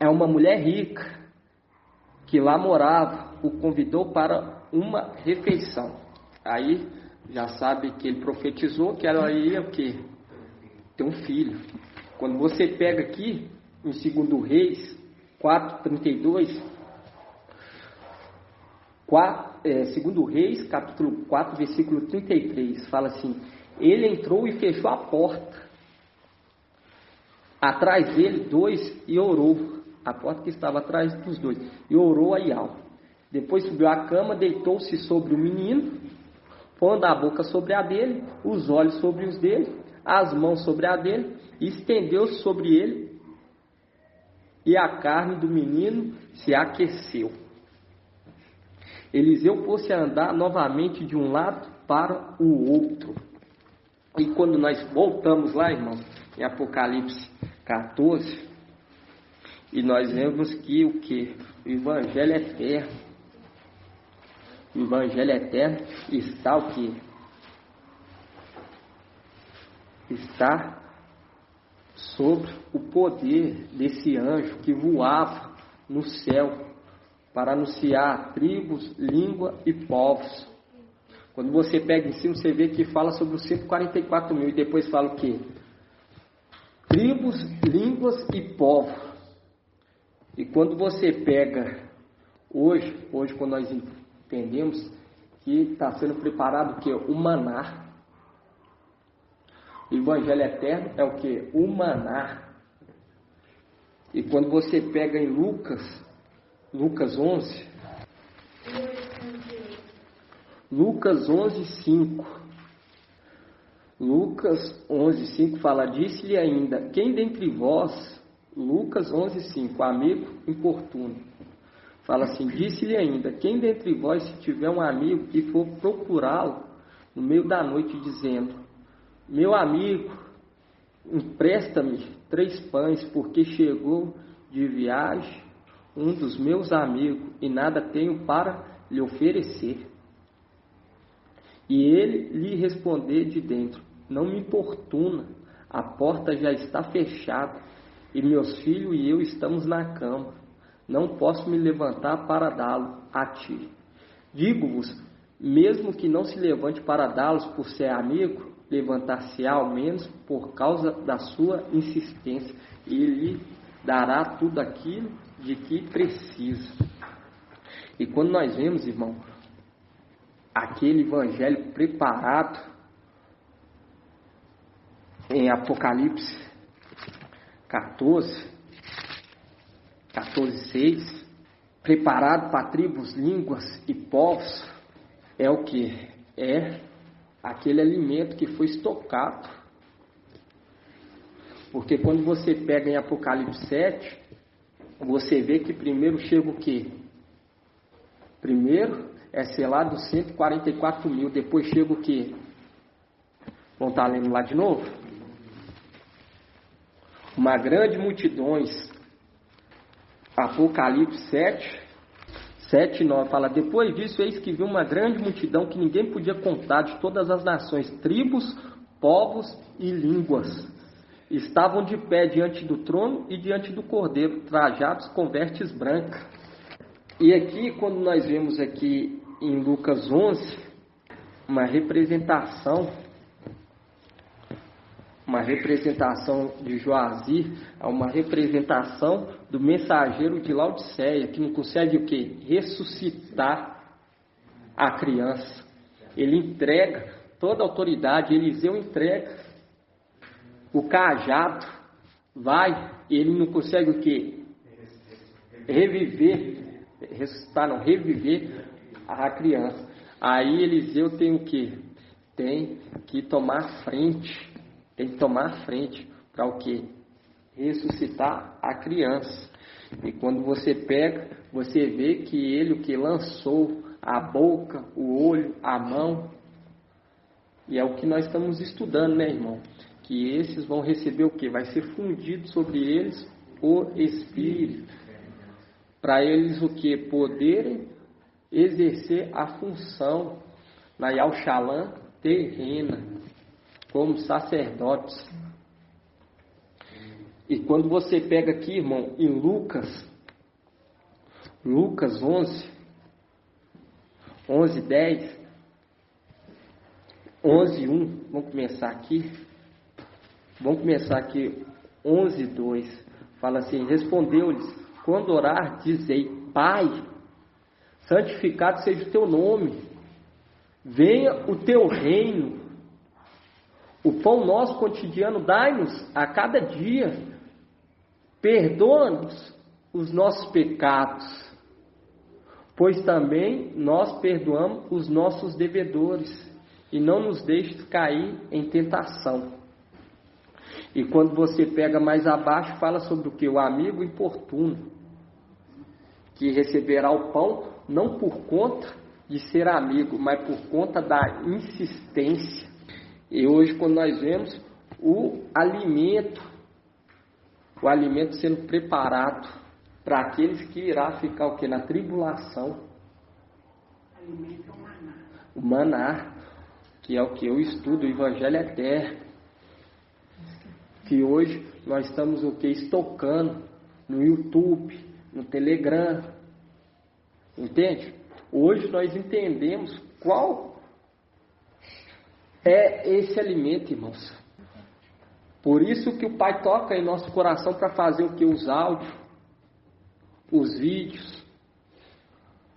É uma mulher rica que lá morava, o convidou para uma refeição. Aí já sabe que ele profetizou que ela ia o quê? Ter um filho. Quando você pega aqui em 2 Reis 4:32, 2 Reis, capítulo 4, versículo 33, fala assim: ele entrou e fechou a porta, atrás dele 2, e orou, a porta que estava atrás dos 2, e orou a Iau. Depois subiu à cama, deitou-se sobre o menino, pondo a boca sobre a dele, os olhos sobre os dele, as mãos sobre a dele, e estendeu sobre ele, e a carne do menino se aqueceu. Eliseu pôs-se a andar novamente de um lado para o outro. E quando nós voltamos lá, irmãos, em Apocalipse 14, e nós vemos que o que? O Evangelho eterno. O Evangelho eterno está o que? Está sobre o poder desse anjo que voava no céu para anunciar tribos, língua e povos. Quando você pega em cima, você vê que fala sobre os 144 mil e depois fala o quê? Tribos, línguas e povos. E quando você pega hoje quando nós entendemos que está sendo preparado o quê? O maná. O Evangelho eterno é o quê? O maná. E quando você pega em Lucas 11, Lucas 11:5. Lucas 11:5 fala, disse-lhe ainda, quem dentre vós, Lucas 11:5, amigo importuno, fala assim, disse-lhe ainda, quem dentre vós, se tiver um amigo que for procurá-lo no meio da noite, dizendo, meu amigo, empresta-me 3 pães, porque chegou de viagem um dos meus amigos e nada tenho para lhe oferecer. E ele lhe responder de dentro, não me importuna, a porta já está fechada, e meus filhos e eu estamos na cama, não posso me levantar para dá-lo a ti. Digo-vos, mesmo que não se levante para dá-los por ser amigo, levantar-se-á ao menos por causa da sua insistência, e lhe dará tudo aquilo de que precisa. E quando nós vemos, irmão, aquele evangelho preparado em Apocalipse 14:6, preparado para tribos, línguas e povos, é o que? É aquele alimento que foi estocado. Porque quando você pega em Apocalipse 7, você vê que primeiro chega o quê? Primeiro é selado 144 mil, depois chega o quê? Vamos estar lendo lá de novo? Uma grande multidões. Apocalipse 7:9 fala, depois disso eis que viu uma grande multidão que ninguém podia contar, de todas as nações, tribos, povos e línguas. Estavam de pé diante do trono e diante do cordeiro, trajados com vestes brancas. E aqui, quando nós vemos aqui em Lucas 11, uma representação de Joazir, uma representação do mensageiro de Laodiceia, que não consegue o quê? Ressuscitar a criança. Ele entrega toda a autoridade, Eliseu entrega o cajado, ele não consegue o quê? Reviver a criança. Aí Eliseu tem o quê? Tem que tomar frente. Tem que tomar frente para o quê? Ressuscitar a criança. E quando você pega, você vê que ele o que lançou a boca, o olho, a mão. E é o que nós estamos estudando, né, irmão? Que esses vão receber o quê? Vai ser fundido sobre eles o Espírito. Para eles o quê? Poderem exercer a função na Yalshalã terrena, como sacerdotes. E quando você pega aqui, irmão, em Lucas 11:10, 11:1, vamos começar aqui 11:2, fala assim, respondeu-lhes, quando orar, dizei, Pai, santificado seja o teu nome, venha o teu reino, o pão nosso cotidiano dai-nos a cada dia, perdoa-nos os nossos pecados, pois também nós perdoamos os nossos devedores, e não nos deixes cair em tentação. E quando você pega mais abaixo, fala sobre o que? O amigo importuno, que receberá o pão não por conta de ser amigo, mas por conta da insistência. E hoje, quando nós vemos o alimento sendo preparado para aqueles que irá ficar o que? Na tribulação. Alimento é o maná. O maná, que é o que eu estudo, o Evangelho Eterno. Que hoje nós estamos o que? Estocando no YouTube, no Telegram. Entende? Hoje nós entendemos qual é esse alimento, irmãos. Por isso que o Pai toca em nosso coração para fazer o que? Os áudios, os vídeos,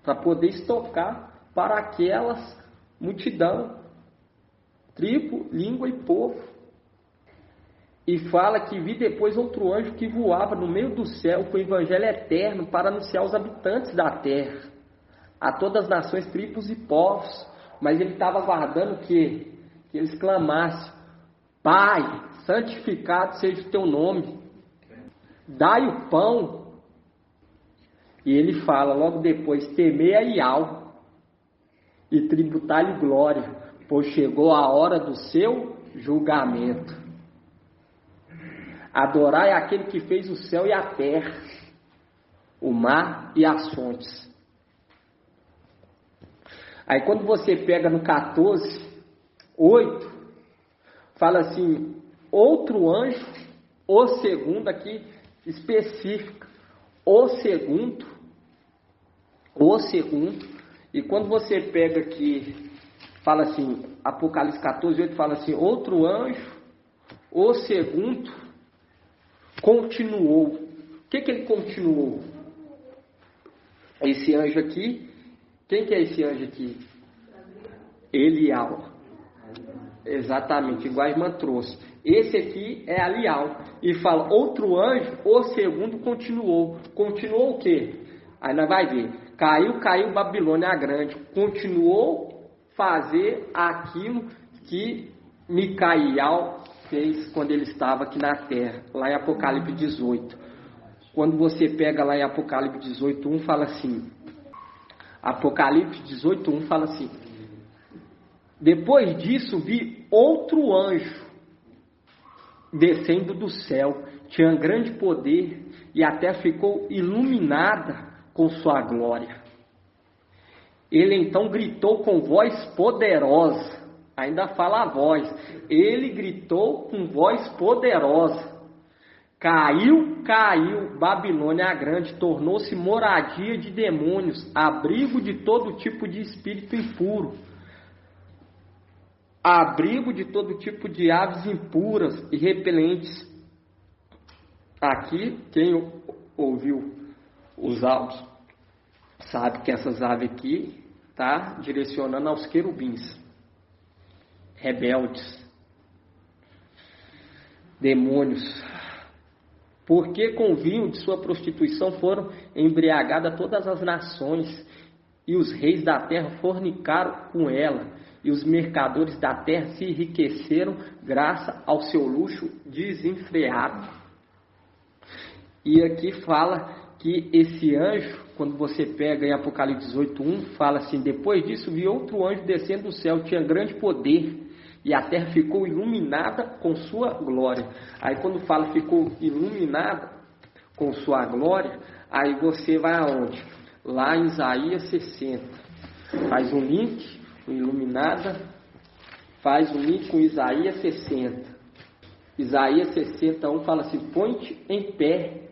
para poder estocar para aquelas multidão, tribo, língua e povo. E fala que vi depois outro anjo que voava no meio do céu com o evangelho eterno para anunciar aos habitantes da terra, a todas as nações, tribos e povos. Mas ele estava aguardando que eles clamassem: Pai, santificado seja o teu nome, dai o pão. E ele fala logo depois: temei a Iau e tributai-lhe glória, pois chegou a hora do seu julgamento. Adorai aquele que fez o céu e a terra, o mar e as fontes. Aí quando você pega no 14:8, fala assim: outro anjo, o segundo aqui específica, o segundo, e quando você pega aqui, fala assim, Apocalipse 14:8 fala assim: outro anjo, o segundo, continuou. O que ele continuou? Esse anjo aqui, quem que é esse anjo aqui? Elial. Exatamente, igual a irmã trouxe. Esse aqui é Elial. E fala, outro anjo, o segundo, continuou. Continuou o quê? Aí nós vai ver. Caiu Babilônia a grande. Continuou fazer aquilo que Micael fez quando ele estava aqui na terra, lá em Apocalipse 18. Quando você pega lá em Apocalipse 18:1, fala assim, Apocalipse 18:1 fala assim: depois disso vi outro anjo descendo do céu, tinha grande poder e a terra ficou iluminada com sua glória. Ele então gritou com voz poderosa. Ainda fala a voz. Ele gritou com voz poderosa: caiu, Babilônia a grande, tornou-se moradia de demônios, abrigo de todo tipo de espírito impuro, abrigo de todo tipo de aves impuras e repelentes. Aqui, quem ouviu os áudios sabe que essas aves aqui está direcionando aos querubins, rebeldes, demônios, porque com o vinho de sua prostituição foram embriagadas todas as nações, e os reis da terra fornicaram com ela, e os mercadores da terra se enriqueceram graças ao seu luxo desenfreado. E aqui fala que esse anjo, quando você pega em Apocalipse 18:1, fala assim: depois disso vi outro anjo descendo do céu, tinha grande poder, e a terra ficou iluminada com sua glória. Aí quando fala ficou iluminada com sua glória, aí você vai aonde? Lá em Isaías 60. Faz um link, iluminada, faz um link com Isaías 60. Isaías 60:1 fala assim: põe-te em pé,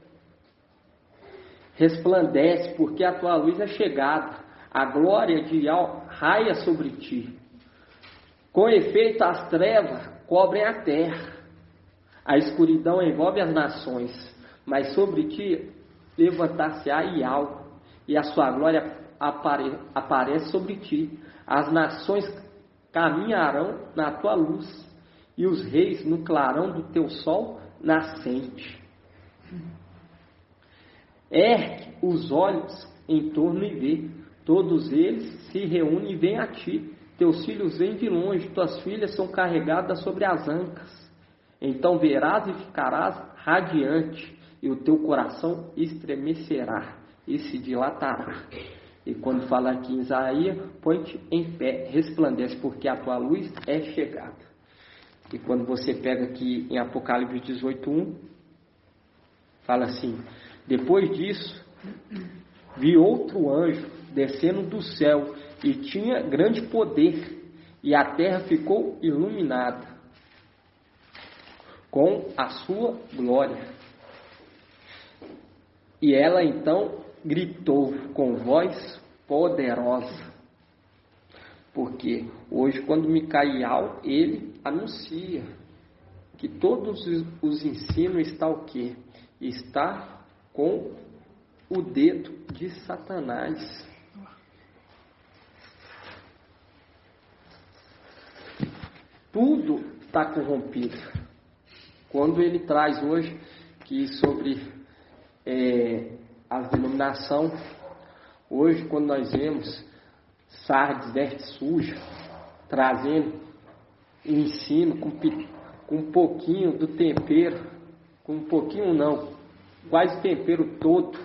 resplandece, porque a tua luz é chegada, a glória de Yahweh raia sobre ti. Com efeito, as trevas cobrem a terra, a escuridão envolve as nações, mas sobre ti levantar-se-á Yahweh, e a sua glória aparece sobre ti. As nações caminharão na tua luz, e os reis no clarão do teu sol nascente. Ergue os olhos em torno e vê, todos eles se reúnem e vêm a ti. Teus filhos vêm de longe, tuas filhas são carregadas sobre as ancas. Então verás e ficarás radiante, e o teu coração estremecerá e se dilatará. E quando fala aqui em Isaías, põe-te em pé, resplandece, porque a tua luz é chegada. E quando você pega aqui em Apocalipse 18:1, fala assim: depois disso, vi outro anjo descendo do céu, e tinha grande poder, e a terra ficou iluminada com a sua glória. E ela então gritou com voz poderosa, porque hoje, quando Micael, ele anuncia que todos os ensinos está o quê? Está com o dedo de Satanás. Tudo está corrompido. Quando ele traz hoje que sobre a denominação, hoje quando nós vemos Sardes, veste suja, trazendo ensino com um pouquinho do tempero, com um pouquinho não, quase o tempero todo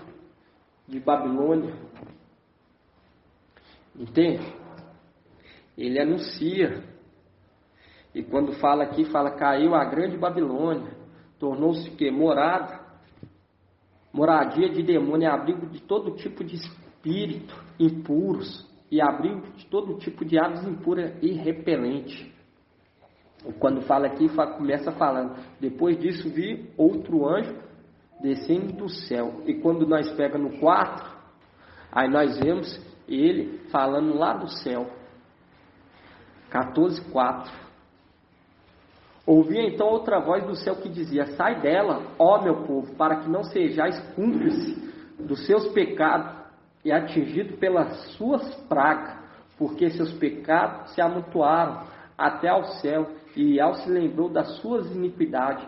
de Babilônia, entende? Ele anuncia, e quando fala aqui, fala: caiu a grande Babilônia, tornou-se o quê? Moradia de demônio, é abrigo de todo tipo de espírito impuros, e abrigo de todo tipo de aves impuras e repelentes. E quando fala aqui, começa falando: depois disso vi outro anjo descendo do céu. E quando nós pega no 4, aí nós vemos ele falando lá do céu. 14:4. Ouvi então outra voz do céu que dizia: sai dela, ó meu povo, para que não sejais cúmplice dos seus pecados e atingido pelas suas pragas, porque seus pecados se amontoaram até ao céu, e ao se lembrou das suas iniquidades,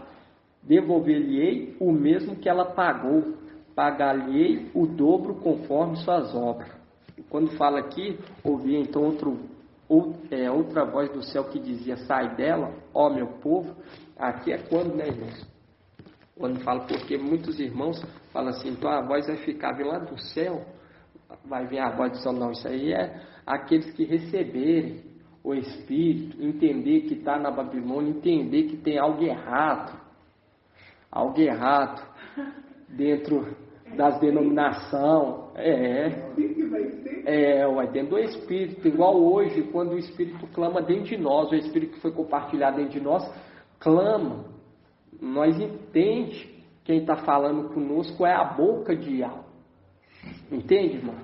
devolver-lhe-ei o mesmo que ela pagou, pagar-lhe-ei o dobro conforme suas obras. E quando fala aqui, ouvi então outra voz do céu que dizia: sai dela, ó meu povo. Aqui é quando, né, irmãos? Quando fala, porque muitos irmãos falam assim: então a voz vai ficar vindo lá do céu, vai vir a voz do céu. Não, isso aí é aqueles que receberem o Espírito, entender que está na Babilônia, entender que tem algo errado dentro das denominações. Vai dentro do Espírito, igual hoje, quando o Espírito clama dentro de nós, o Espírito que foi compartilhado dentro de nós, clama. Nós entende quem está falando conosco é a boca de Yahweh. Entende, irmão?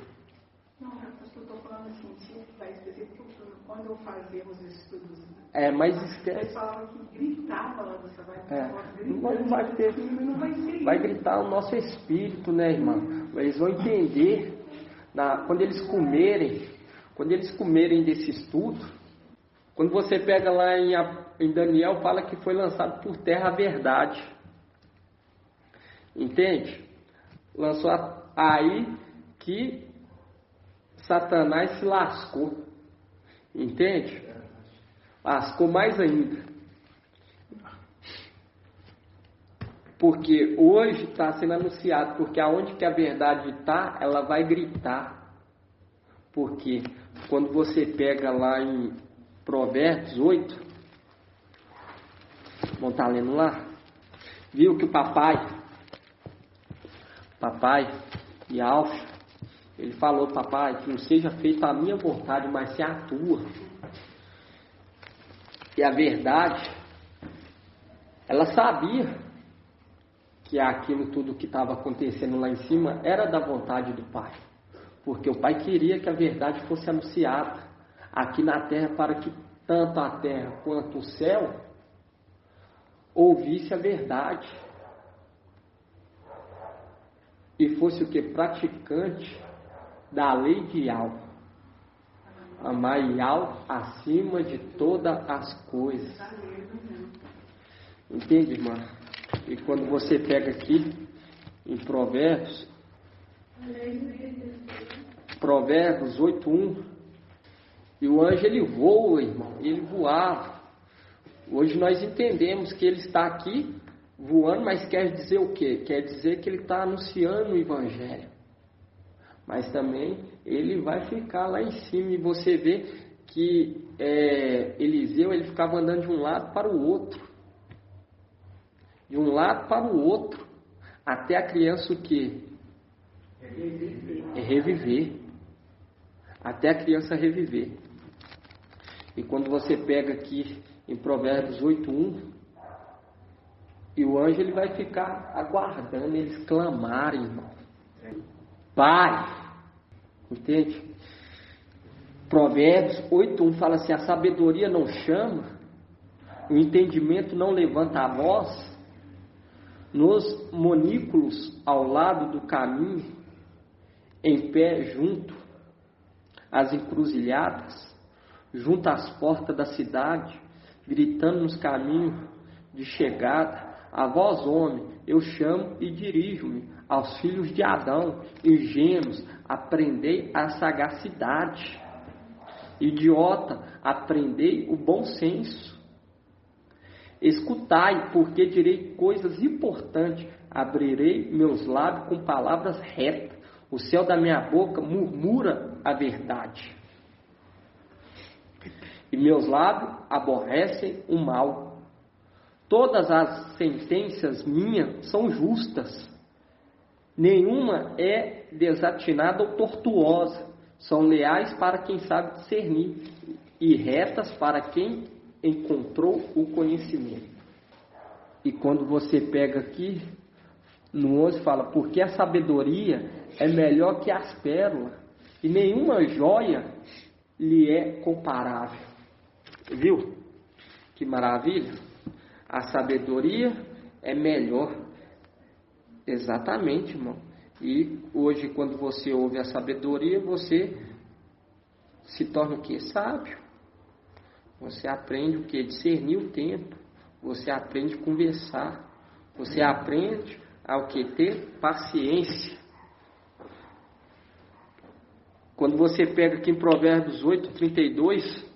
Não, eu estou falando assim, específico, quando eu fazia os estudos. Mas Eles falavam que gritava lá do céu, vai gritar o nosso espírito, né, irmã? Eles vão entender. Quando eles comerem desse estudo, quando você pega lá em Daniel, fala que foi lançado por terra a verdade. Entende? Lançou aí que Satanás se lascou. Entende? Lascou mais ainda. Porque hoje está sendo anunciado, porque aonde que a verdade está, ela vai gritar. Porque quando você pega lá em Provérbios 8, vamos estar lendo lá, viu que o papai e Alf, ele falou: papai, que não seja feita a minha vontade, mas se a tua. E a verdade, ela sabia que aquilo tudo que estava acontecendo lá em cima era da vontade do Pai. Porque o Pai queria que a verdade fosse anunciada aqui na terra, para que tanto a terra quanto o céu ouvisse a verdade. E fosse o que? Praticante da lei de Yahweh. Amar Yahweh acima de todas as coisas. Entende, irmã? E quando você pega aqui em Provérbios 8:1, e o anjo ele voa, irmão, ele voava. Hoje nós entendemos que ele está aqui voando, mas quer dizer o quê? Quer dizer que ele está anunciando o Evangelho. Mas também ele vai ficar lá em cima. E você vê que Eliseu, ele ficava andando de um lado para o outro. De um lado para o outro. Até a criança o quê? Reviver. Até a criança reviver. E quando você pega aqui em Provérbios 8:1, e o anjo ele vai ficar aguardando eles clamarem, irmão. Pai, entende? Provérbios 8:1 fala assim: a sabedoria não chama, o entendimento não levanta a voz. Nos monículos ao lado do caminho, em pé junto às encruzilhadas, junto às portas da cidade, gritando nos caminhos de chegada, a vós, homem, eu chamo e dirijo-me aos filhos de Adão, ingênuos, aprendei a sagacidade. Idiota, aprendei o bom senso. Escutai, porque direi coisas importantes, abrirei meus lábios com palavras retas, o céu da minha boca murmura a verdade. E meus lábios aborrecem o mal. Todas as sentenças minhas são justas, nenhuma é desatinada ou tortuosa, são leais para quem sabe discernir, e retas para quem encontrou o conhecimento. E quando você pega aqui, no 11 fala, porque a sabedoria é melhor que as pérolas, e nenhuma joia lhe é comparável. Viu? Que maravilha! A sabedoria é melhor. Exatamente, irmão. E hoje, quando você ouve a sabedoria, você se torna o quê? Sábio. Você aprende o quê? Discernir o tempo. Você aprende a conversar. Você aprende a o quê? Ter paciência. Quando você pega aqui em Provérbios 8:32,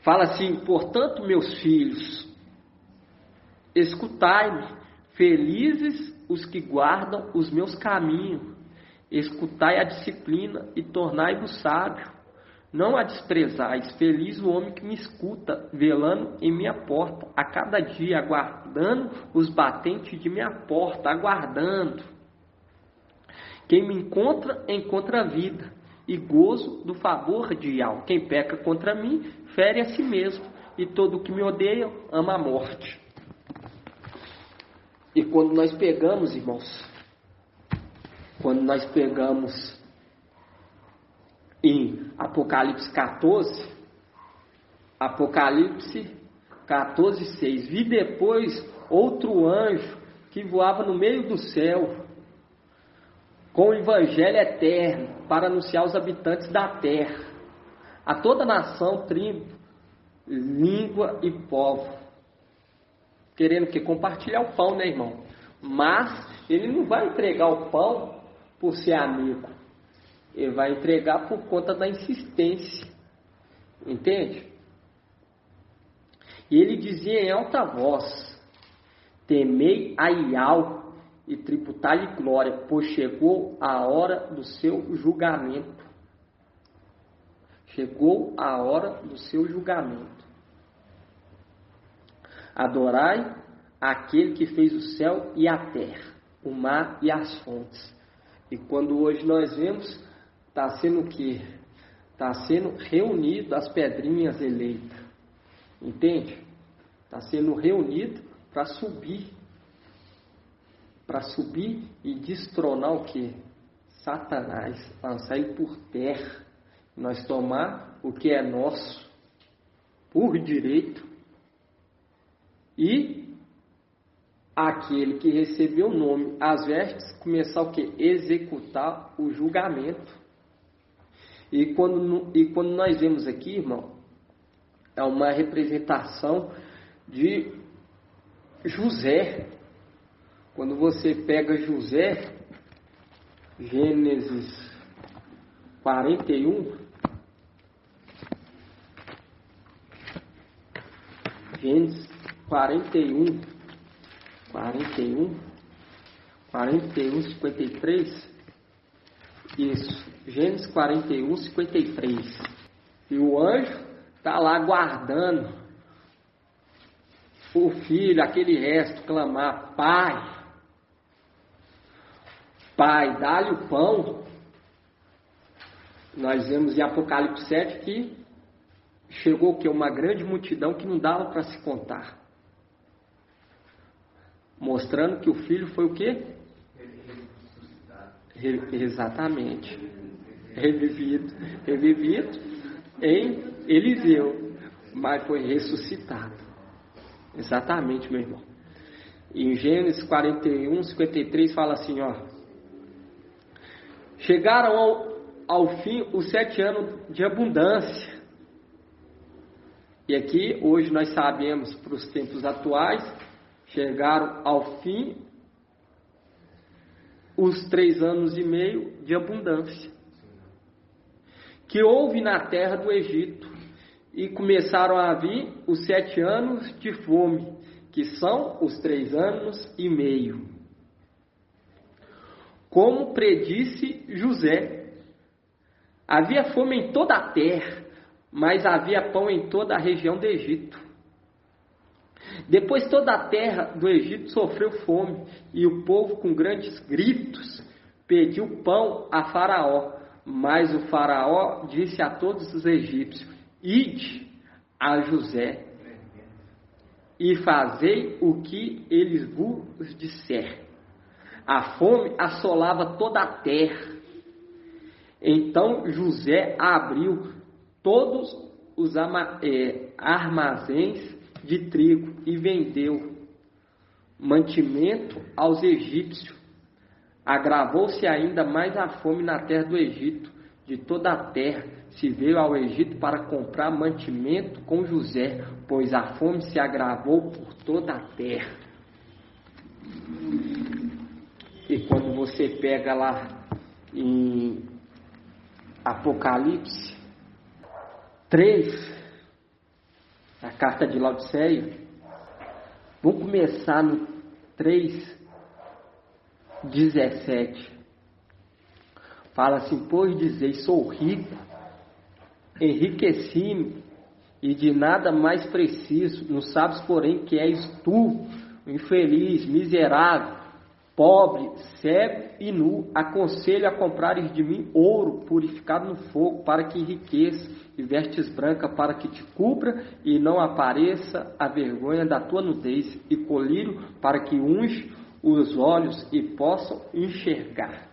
fala assim: portanto, meus filhos, escutai-me, felizes os que guardam os meus caminhos, escutai a disciplina e tornai-vos sábio. Não a desprezais, feliz o homem que me escuta, velando em minha porta, a cada dia, aguardando os batentes de minha porta, aguardando. Quem me encontra, encontra a vida, e gozo do favor de Yahweh. Quem peca contra mim, fere a si mesmo, e todo o que me odeia, ama a morte. E quando nós pegamos, irmãos, em Apocalipse 14, Apocalipse 14:6, vi depois outro anjo que voava no meio do céu, com o evangelho eterno, para anunciar aos habitantes da terra, a toda nação, tribo, língua e povo. Querendo que compartilhar o pão, né, irmão? Mas ele não vai entregar o pão por ser amigo. Ele vai entregar por conta da insistência. Entende? E ele dizia em alta voz: temei a Yahweh e tributai-lhe glória, pois chegou a hora do seu julgamento. Chegou a hora do seu julgamento. Adorai aquele que fez o céu e a terra, o mar e as fontes. E quando hoje nós vemos, está sendo o quê? Está sendo reunido as pedrinhas eleitas. Entende? Está sendo reunido para subir. Para subir e destronar o quê? Satanás. Lançar ele por terra. Nós tomar o que é nosso por direito. E aquele que recebeu o nome, as vestes, começar o quê? Executar o julgamento. E quando nós vemos aqui, irmão, é uma representação de José. Quando você pega José, Gênesis 41, Gênesis 41, 53. Isso, Gênesis 41, 53. E o anjo está lá guardando o filho, aquele resto, clamar: Pai, Pai, dá-lhe o pão. Nós vemos em Apocalipse 7 que chegou que uma grande multidão que não dava para se contar. Mostrando que o filho foi o quê? Exatamente. Revivido em Eliseu, mas foi ressuscitado. Exatamente, meu irmão. Em Gênesis 41, 53 fala assim, ó: chegaram ao fim os 7 anos de abundância. E aqui, hoje nós sabemos, para os tempos atuais, chegaram ao fim os 3 anos e meio de abundância que houve na terra do Egito, e começaram a vir os 7 anos de fome, que são os 3 anos e meio. Como predisse José, havia fome em toda a terra, mas havia pão em toda a região do Egito. Depois toda a terra do Egito sofreu fome, e o povo com grandes gritos pediu pão a Faraó. Mas o Faraó disse a todos os egípcios: ide a José e fazei o que eles vos disser. A fome assolava toda a terra. Então José abriu todos os armazéns de trigo e vendeu mantimento aos egípcios. Agravou-se ainda mais a fome na terra do Egito. De toda a terra se veio ao Egito para comprar mantimento com José, pois a fome se agravou por toda a terra. E quando você pega lá em Apocalipse 3, a carta de Laodiceia, vamos começar no 3:17. Fala assim: pois dizeis, sou rico, enriqueci-me e de nada mais preciso. Não sabes, porém, que és tu, infeliz, miserável, pobre, cego e nu. Aconselho a comprares de mim ouro purificado no fogo, para que enriqueça, e vestes branca para que te cubra e não apareça a vergonha da tua nudez, e colírio para que unge os olhos e possam enxergar.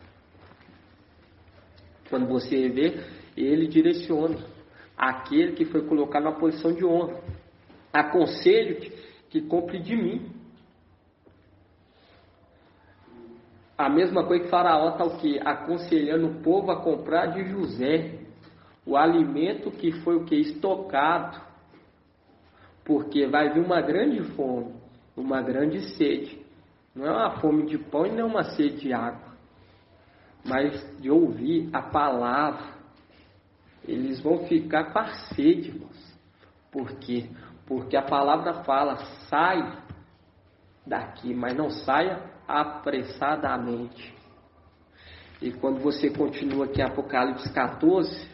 Quando você vê, ele direciona aquele que foi colocado na posição de honra. Aconselho-te que compre de mim. A mesma coisa que Faraó está o quê? Aconselhando o povo a comprar de José o alimento que foi o que? Estocado. Porque vai vir uma grande fome, uma grande sede. Não é uma fome de pão e não é uma sede de água, mas de ouvir a palavra. Eles vão ficar com a sede, irmãos. Por quê? Porque a palavra fala: sai daqui, mas não saia apressadamente. E quando você continua aqui em Apocalipse 14,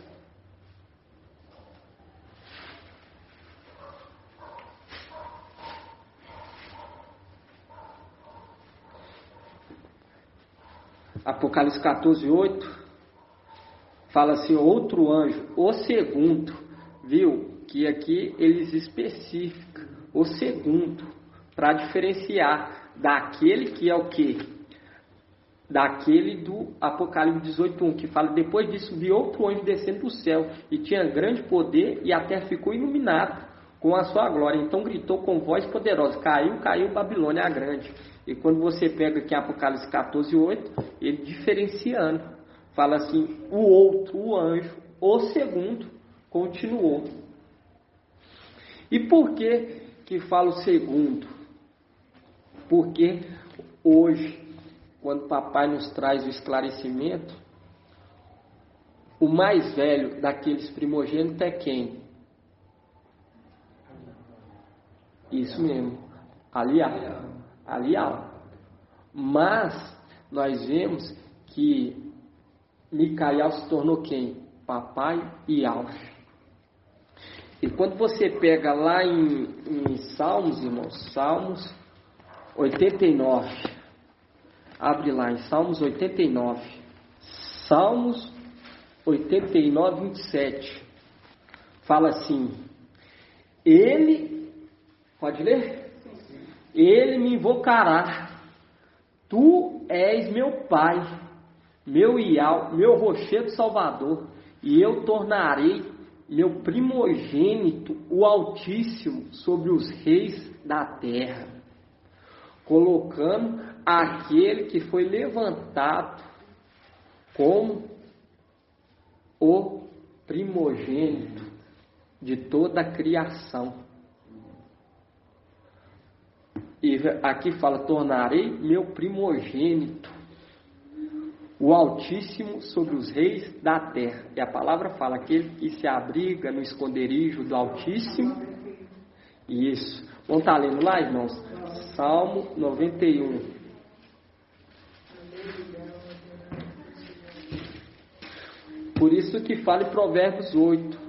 Apocalipse 14:8, fala assim: outro anjo, o segundo, viu? Que aqui eles especificam o segundo, para diferenciar daquele que é o quê? Daquele do Apocalipse 18:1, que fala: depois disso vi outro anjo descendo do céu, e tinha grande poder, e a terra ficou iluminada com a sua glória. Então gritou com voz poderosa: caiu, caiu Babilônia a grande. E quando você pega aqui em Apocalipse 14:8, ele diferenciando, fala assim: o outro, o anjo, o segundo, continuou. E por que fala o segundo? Porque hoje, quando o papai nos traz o esclarecimento, o mais velho daqueles primogênitos é quem? Isso mesmo. Alial. Mas nós vemos que Micael se tornou quem? Papai e Alf. E quando você pega lá em Salmos, irmãos, Salmos 89. Abre lá em Salmos 89. Salmos 89, 27. Fala assim: Ele, pode ler? Ele me invocará. Tu és meu Pai, meu Ial, meu rochedo salvador, e eu tornarei meu primogênito, o Altíssimo, sobre os reis da terra, colocando aquele que foi levantado como o primogênito de toda a criação. E aqui fala: tornarei meu primogênito, o Altíssimo, sobre os reis da terra. E a palavra fala: aquele que se abriga no esconderijo do Altíssimo. Isso. Vamos estar lendo lá, irmãos? Salmo 91. Por isso que fala em Provérbios 8.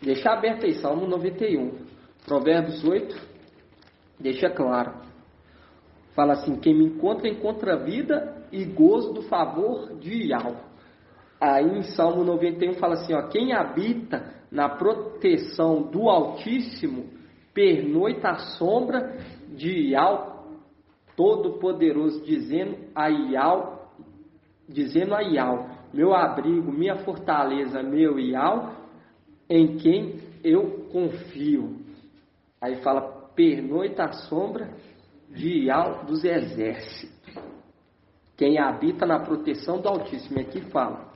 Deixa aberto aí, Salmo 91. Provérbios 8. Deixa claro. Fala assim: quem me encontra, encontra vida e gozo do favor de Ial. Aí em Salmo 91 fala assim, ó: quem habita na proteção do Altíssimo, pernoita à sombra de Ial Todo-Poderoso, dizendo a Ial, meu abrigo, minha fortaleza, meu Ial, em quem eu confio. Aí fala: pernoita à sombra de Ial dos exércitos. Quem habita na proteção do Altíssimo. Aqui fala: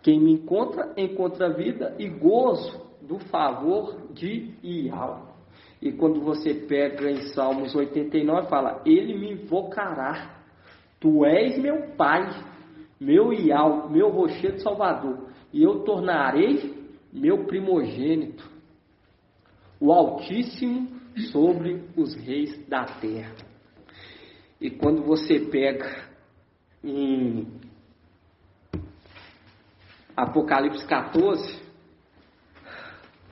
quem me encontra, encontra vida e gozo do favor de Ial. E quando você pega em Salmos 89, fala: ele me invocará. Tu és meu Pai, meu Ial, meu rochedo salvador, e eu tornarei meu primogênito, o Altíssimo, sobre os reis da terra. E quando você pega em Apocalipse 14,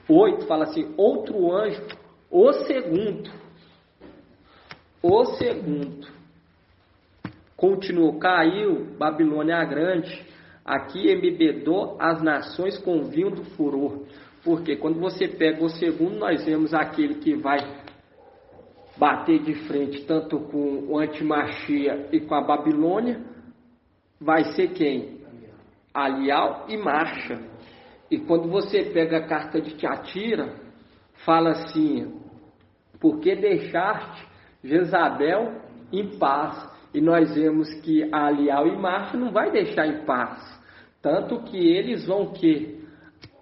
8, fala assim: outro anjo, o segundo, continuou, caiu Babilônia a grande, aqui embebedou as nações com vinho do furor. Porque quando você pega o segundo, nós vemos aquele que vai bater de frente tanto com o Antimachia e com a Babilônia, vai ser quem? Alial e Marcha. E quando você pega a carta de Tiatira, fala assim: por que deixaste Jezabel em paz? E nós vemos que Alial e Marcha não vai deixar em paz. Tanto que eles vão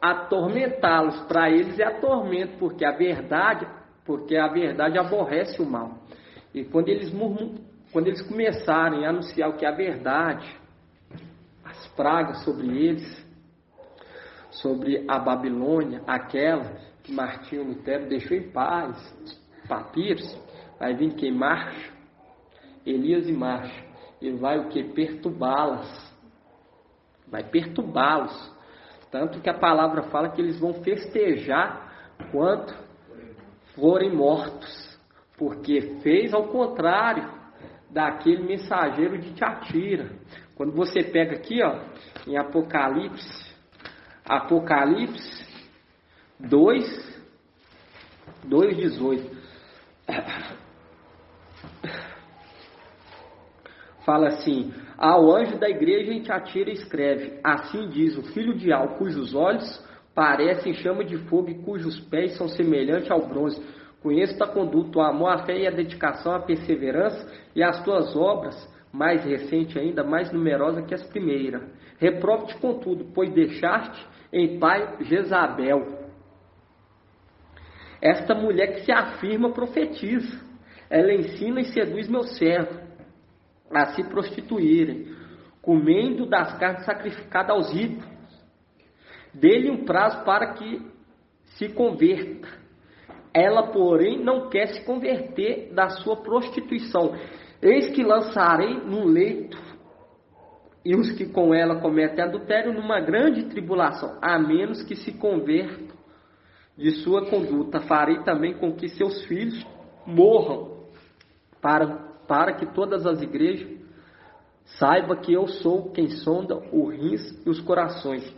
atormentá-los. Para eles é atormento, porque a verdade aborrece o mal. E quando eles começarem a anunciar o que é a verdade, as pragas sobre eles, sobre a Babilônia, aquela que Martinho Lutero deixou em paz, Papiros, vai vir quem? Marcha, Elias e Marcha, e vai o que? Perturbá-las. Vai perturbá-los. Tanto que a palavra fala que eles vão festejar quanto forem mortos, porque fez ao contrário daquele mensageiro de Tiatira. Quando você pega aqui, ó, em Apocalipse 2:18, fala assim: ao anjo da igreja em Tiatira escreve: assim diz o filho de Ial, cujos olhos parecem chama de fogo e cujos pés são semelhantes ao bronze. Conheço tua conduta, o amor, a fé e a dedicação, a perseverança e as tuas obras, mais recente ainda, mais numerosa que as primeiras. Reprovo-te contudo, pois deixaste em paz Jezabel, esta mulher que se afirma profetiza. Ela ensina e seduz meu servo a se prostituírem, comendo das carnes sacrificadas aos ídolos. Dê-lhe um prazo para que se converta Ela, porém, não quer se converter da sua prostituição. Eis que lançarei no leito e os que com ela cometem adultério numa grande tribulação, a menos que se convertam de sua conduta. Farei também com que seus filhos morram, para que todas as igrejas saibam que eu sou quem sonda os rins e os corações.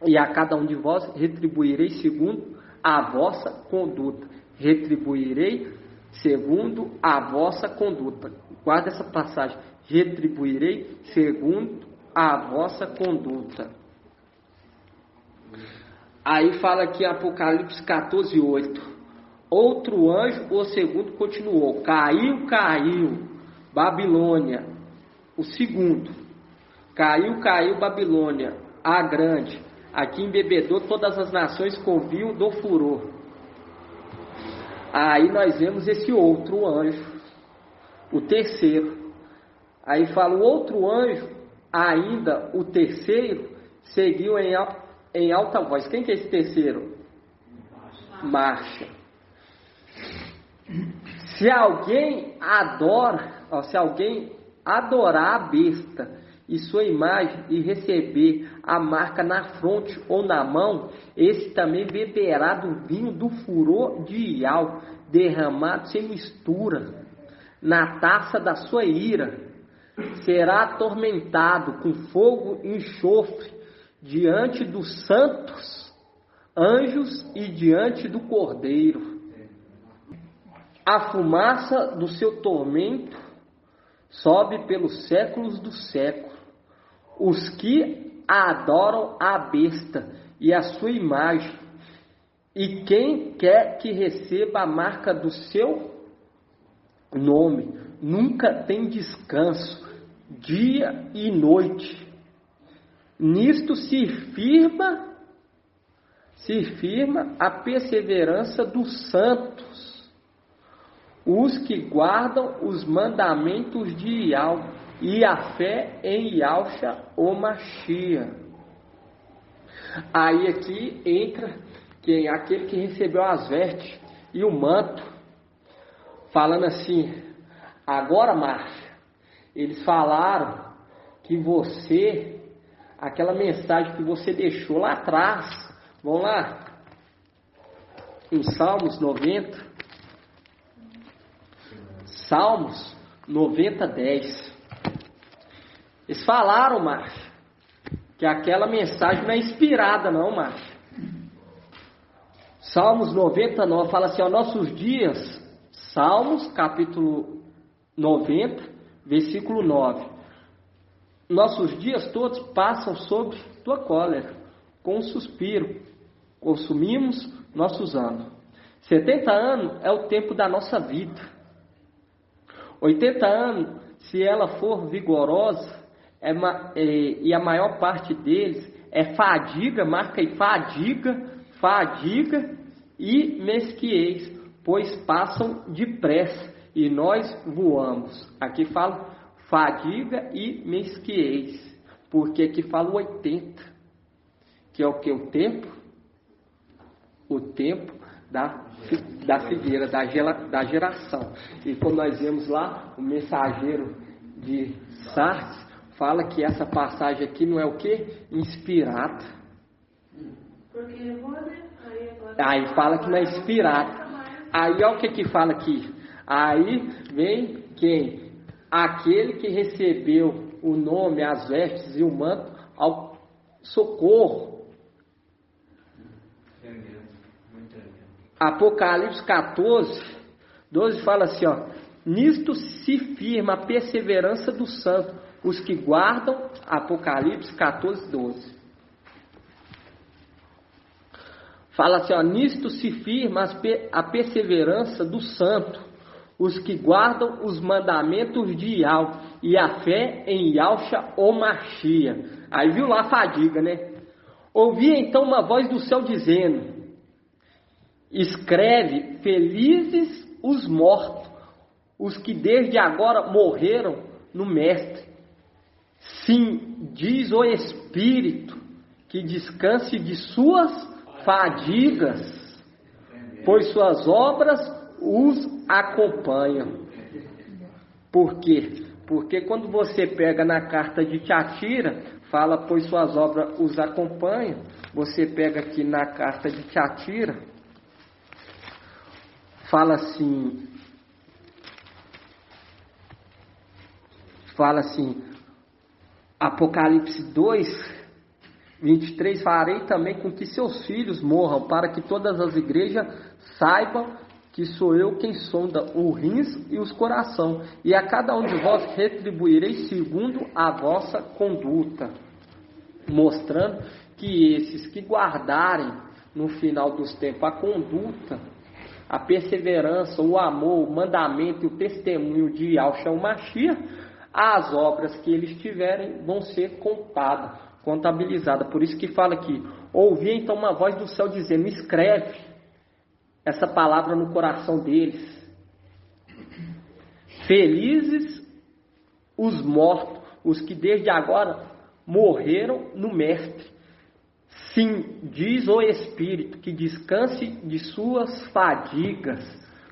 E a cada um de vós retribuirei segundo a vossa conduta. Retribuirei segundo a vossa conduta. Guarda essa passagem. Retribuirei segundo a vossa conduta. Aí fala aqui Apocalipse 14:8. Outro anjo, o segundo, continuou. Caiu, Babilônia. O segundo. Caiu, Babilônia, a grande. Aqui embebedou todas as nações com vinho do furor. Aí nós vemos esse outro anjo. O terceiro. Aí fala o outro anjo, ainda o terceiro, seguiu em alta voz. Quem que é esse terceiro? Marcha. Se alguém adorar a besta e sua imagem e receber a marca na fronte ou na mão, esse também beberá do vinho do furor de Ial, derramado sem mistura, na taça da sua ira. Será atormentado com fogo e enxofre diante dos santos anjos e diante do Cordeiro. A fumaça do seu tormento sobe pelos séculos dos séculos. Os que adoram a besta e a sua imagem, e quem quer que receba a marca do seu nome, nunca tem descanso, dia e noite. Nisto se firma a perseverança dos santos, os que guardam os mandamentos de Ial e a fé em Yahshua o Mashiach. Aí aqui entra aquele que recebeu as vestes e o manto, falando assim: agora, Marcha, eles falaram que você, aquela mensagem que você deixou lá atrás, vamos lá, em Salmos 90, Salmos 90:10. Eles falaram, Marcha, que aquela mensagem não é inspirada não, Marcha. Salmos 99 fala assim, ó, nossos dias, Salmos capítulo 90, versículo 9. Nossos dias todos passam sobre tua cólera, com um suspiro, consumimos nossos anos. 70 anos é o tempo da nossa vida. 80 anos, se ela for vigorosa, e a maior parte deles é fadiga, marca aí, fadiga e mesquiez, pois passam depressa e nós voamos. Aqui fala fadiga e mesquiez, porque aqui fala 80, que é o que? O tempo da figueira, da geração. E como nós vemos lá, o mensageiro de Sardes fala que essa passagem aqui não é o que? Inspirada. Aí fala que não é inspirada. Aí olha o que fala aqui. Aí vem quem? Aquele que recebeu o nome, as vestes e o manto ao socorro. Apocalipse 14:12 fala assim, ó: nisto se firma a perseverança dos santos, os que guardam. Apocalipse 14:12 fala assim, ó: nisto se firma a perseverança dos santos, os que guardam os mandamentos de Ial e a fé em Yahshua o Mashiach. Aí viu lá a fadiga, né? Ouvi então uma voz do céu dizendo: escreve, felizes os mortos, os que desde agora morreram no Mestre. Sim, diz o Espírito, que descanse de suas fadigas. pois suas obras os acompanham. Por quê? Porque quando você pega na carta de Tiatira, fala, pois suas obras os acompanham. Você pega aqui na carta de Tiatira, fala assim, Apocalipse 2, 23, farei também com que seus filhos morram, para que todas as igrejas saibam que sou eu quem sonda os rins e os coração, e a cada um de vós retribuirei segundo a vossa conduta. Mostrando que esses que guardarem no final dos tempos a conduta, a perseverança, o amor, o mandamento e o testemunho de Yahshua Mashiach, as obras que eles tiverem vão ser contabilizadas. Por isso que fala aqui, ouvi então uma voz do céu dizendo, escreve essa palavra no coração deles. Felizes os mortos, os que desde agora morreram no Mestre. Sim, diz o Espírito, que descanse de suas fadigas,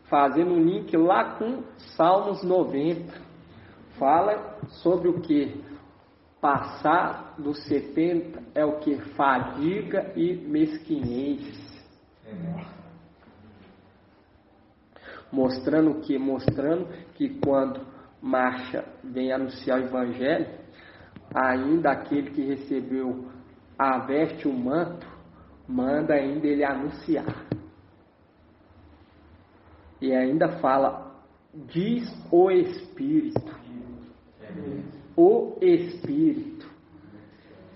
fazendo um link lá com Salmos 90. Fala sobre o que? Passar dos 70 é o que? Fadiga e mesquinhez. Mostrando o que? Mostrando que quando Marcha vem anunciar o Evangelho, ainda aquele que recebeu a veste, o manto, manda ainda ele anunciar. E ainda fala, diz o Espírito,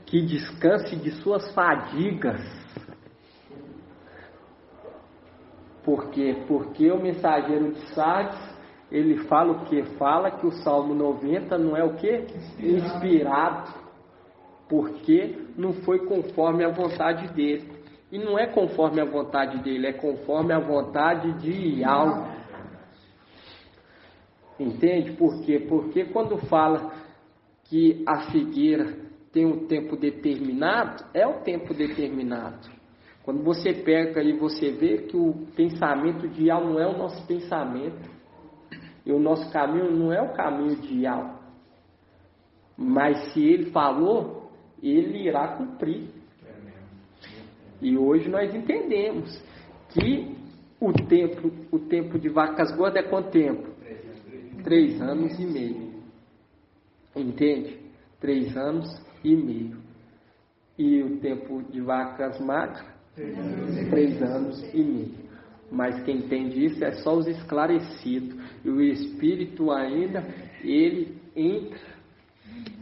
que descanse de suas fadigas. Por quê? Porque o mensageiro de Sardes, ele fala o quê? Fala que o Salmo 90 não é o quê? Inspirado. Porque não foi conforme a vontade dele. E não é conforme a vontade dele, é conforme a vontade de Yahweh. Entende? Por quê? Porque quando fala que a figueira tem um tempo determinado, é o tempo determinado. Quando você pega e você vê que o pensamento de Yahweh não é o nosso pensamento, e o nosso caminho não é o caminho de Yahweh. Mas se ele falou, ele irá cumprir. E hoje nós entendemos que o tempo de vacas gordas é quanto tempo? 3 anos e meio. Entende? 3 anos e meio. E o tempo de vacas magras? 3 anos e meio. Mas quem entende isso é só os esclarecidos. E o Espírito ainda, ele entra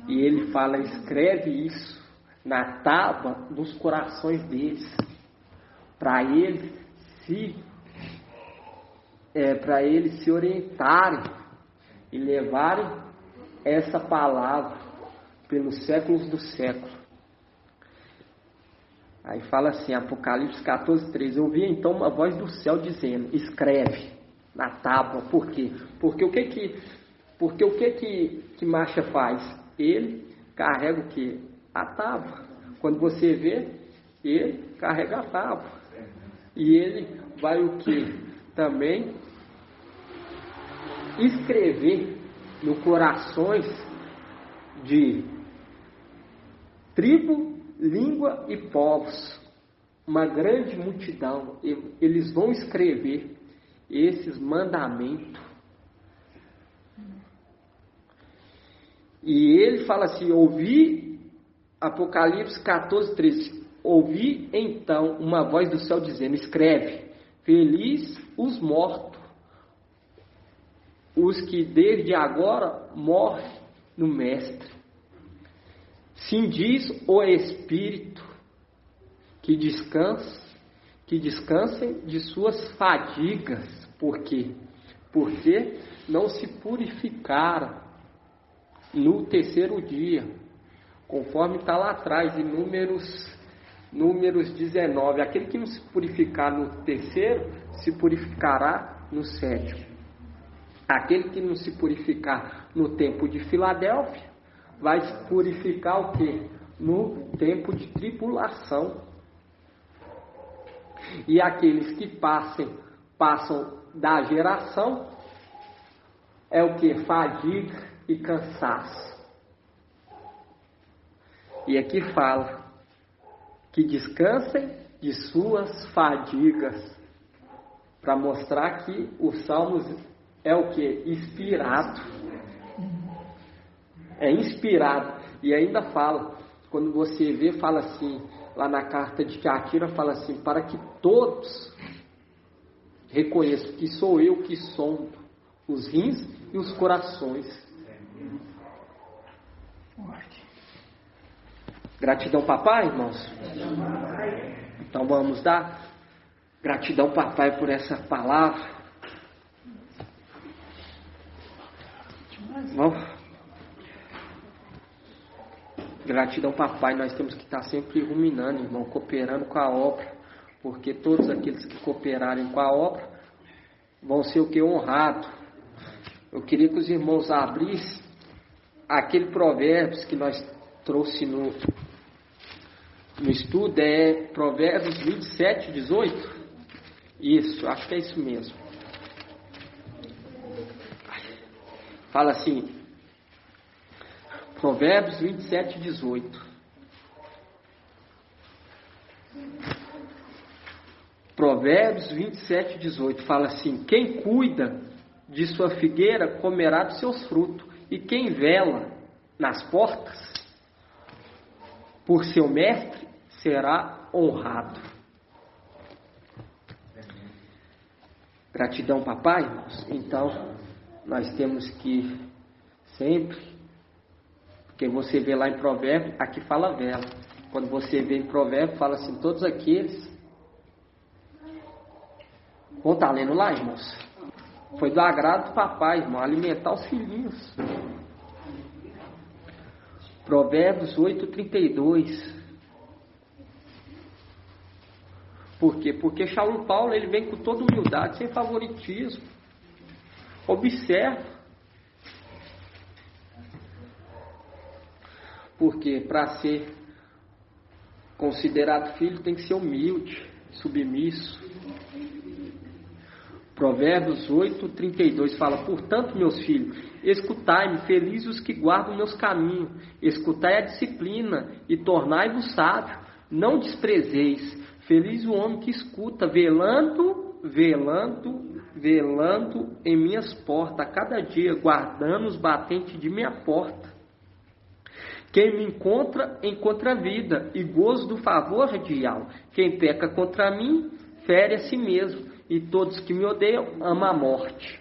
e ele fala, escreve isso na tábua dos corações deles, para eles se orientarem e levarem essa palavra pelos séculos dos séculos. Aí fala assim, Apocalipse 14:3, eu ouvi então uma voz do céu dizendo, escreve na tábua. Por quê? Porque o que Marcha faz? Ele carrega o quê? A tábua. Quando você vê, ele carrega a tábua. E ele vai o quê? Também escrever no corações de tribo, língua e povos, uma grande multidão. Eles vão escrever esses mandamentos. E ele fala assim, ouvi, Apocalipse 14:13, ouvi então uma voz do céu dizendo, escreve, feliz os mortos, os que desde agora morrem no Mestre. Sim, diz o Espírito, que descansem de suas fadigas. Por quê? Porque não se purificaram no terceiro dia, conforme está lá atrás, em Números 19. Aquele que não se purificar no terceiro, se purificará no sétimo. Aquele que não se purificar no tempo de Filadélfia, vai se purificar o quê? No tempo de tribulação. E aqueles que passam da geração, é o que? Fadiga e cansaço. E aqui fala que descansem de suas fadigas, para mostrar que o Salmos é o que? Inspirado. É inspirado. E ainda fala, quando você vê, fala assim, lá na carta de Tiatira, fala assim, para que todos reconheçam que sou eu que sondo os rins e os corações. Gratidão, papai, irmãos? Então vamos dar gratidão, papai, por essa palavra. Vamos. Gratidão, papai, nós temos que estar sempre ruminando, irmão, cooperando com a obra, porque todos aqueles que cooperarem com a obra vão ser o que? Honrado. Eu queria que os irmãos abrissem aquele provérbios que nós trouxe no estudo, é Provérbios 27, 18. Isso, acho que é isso mesmo. Fala assim, Provérbios 27, 18. Provérbios 27, 18 fala assim: quem cuida de sua figueira comerá dos seus frutos, e quem vela nas portas por seu mestre será honrado. Gratidão, papai, irmãos. Então, nós temos que sempre, porque você vê lá em Provérbio, aqui fala vela. Quando você vê em Provérbio, fala assim, todos aqueles. Vão estar lendo lá, irmãos? Foi do agrado do papai, irmão, alimentar os filhinhos. Provérbios 8, 32. Por quê? Porque Paulo ele vem com toda humildade, sem favoritismo. Observa. Porque para ser considerado filho tem que ser humilde, submisso. Provérbios 8, 32 fala: portanto, meus filhos, escutai-me, felizes os que guardam meus caminhos, escutai a disciplina e tornai-vos sábio, não desprezeis. Feliz o homem que escuta, velando em minhas portas, a cada dia, guardando os batentes de minha porta. Quem me encontra a vida, e gozo do favor de Yahweh. Quem peca contra mim, fere a si mesmo, e todos que me odeiam, ama a morte.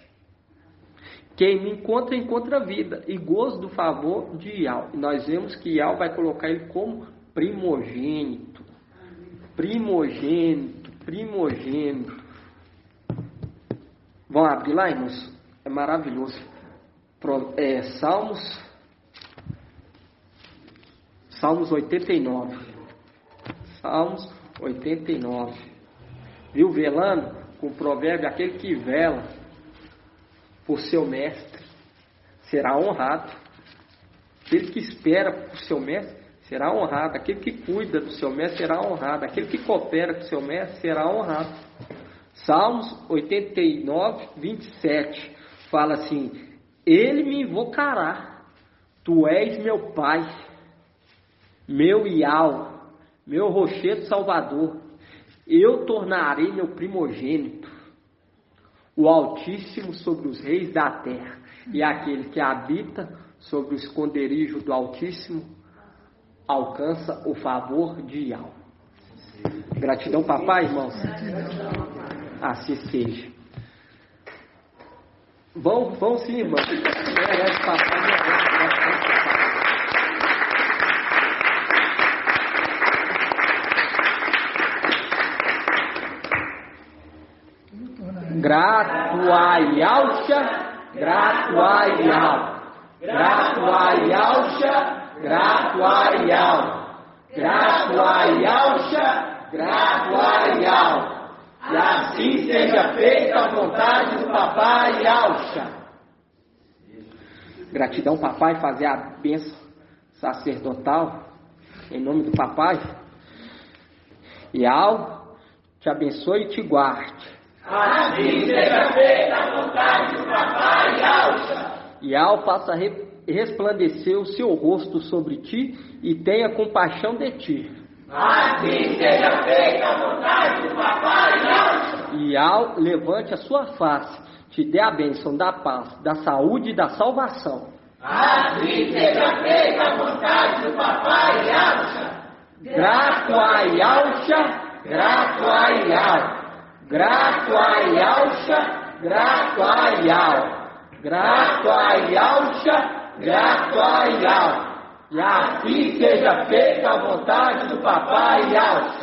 Quem me encontra a vida, e gozo do favor de Yahweh. E nós vemos que Yahweh vai colocar ele como primogênito. Primogênito. Vão abrir lá, irmãos? É maravilhoso. Salmos 89. Salmos 89. Viu? Velando com o provérbio, aquele que vela por seu mestre será honrado. Aquele que espera por seu mestre será honrado. Aquele que cuida do seu mestre será honrado. Aquele que coopera com o seu mestre será honrado. Salmos 89, 27 fala assim: ele me invocará, tu és meu pai, meu Yahweh, meu rochedo salvador, eu tornarei meu primogênito, o Altíssimo sobre os reis da terra, e aquele que habita sobre o esconderijo do Altíssimo alcança o favor de Yahweh. Gratidão, papai, irmãos. Assim seja. Vão sim, irmãos. Merece papai, grato a Yahusha, grato a Yahweh, grato a Yahusha, grato a Yahweh, grato a Yahusha, grato a Yahweh. E assim seja feita a vontade do papai Yahusha. Gratidão, papai, fazer a bênção sacerdotal em nome do papai. Yahweh, te abençoe e te guarde. Assim seja feita a vontade do Papai Yahshua. E Yahweh faça resplandecer o seu rosto sobre ti e tenha compaixão de ti. Assim seja feita a vontade do Papai Yahshua. E Yahweh levante a sua face, te dê a bênção da paz, da saúde e da salvação. Assim seja feita a vontade do Papai Yahshua. Grato a Yahshua, grato a Yahweh. Grato a Yahshua, grato a Yahweh. Grato a Yahshua, grato a Yahweh. E assim seja feita a vontade do Papai Yahshua.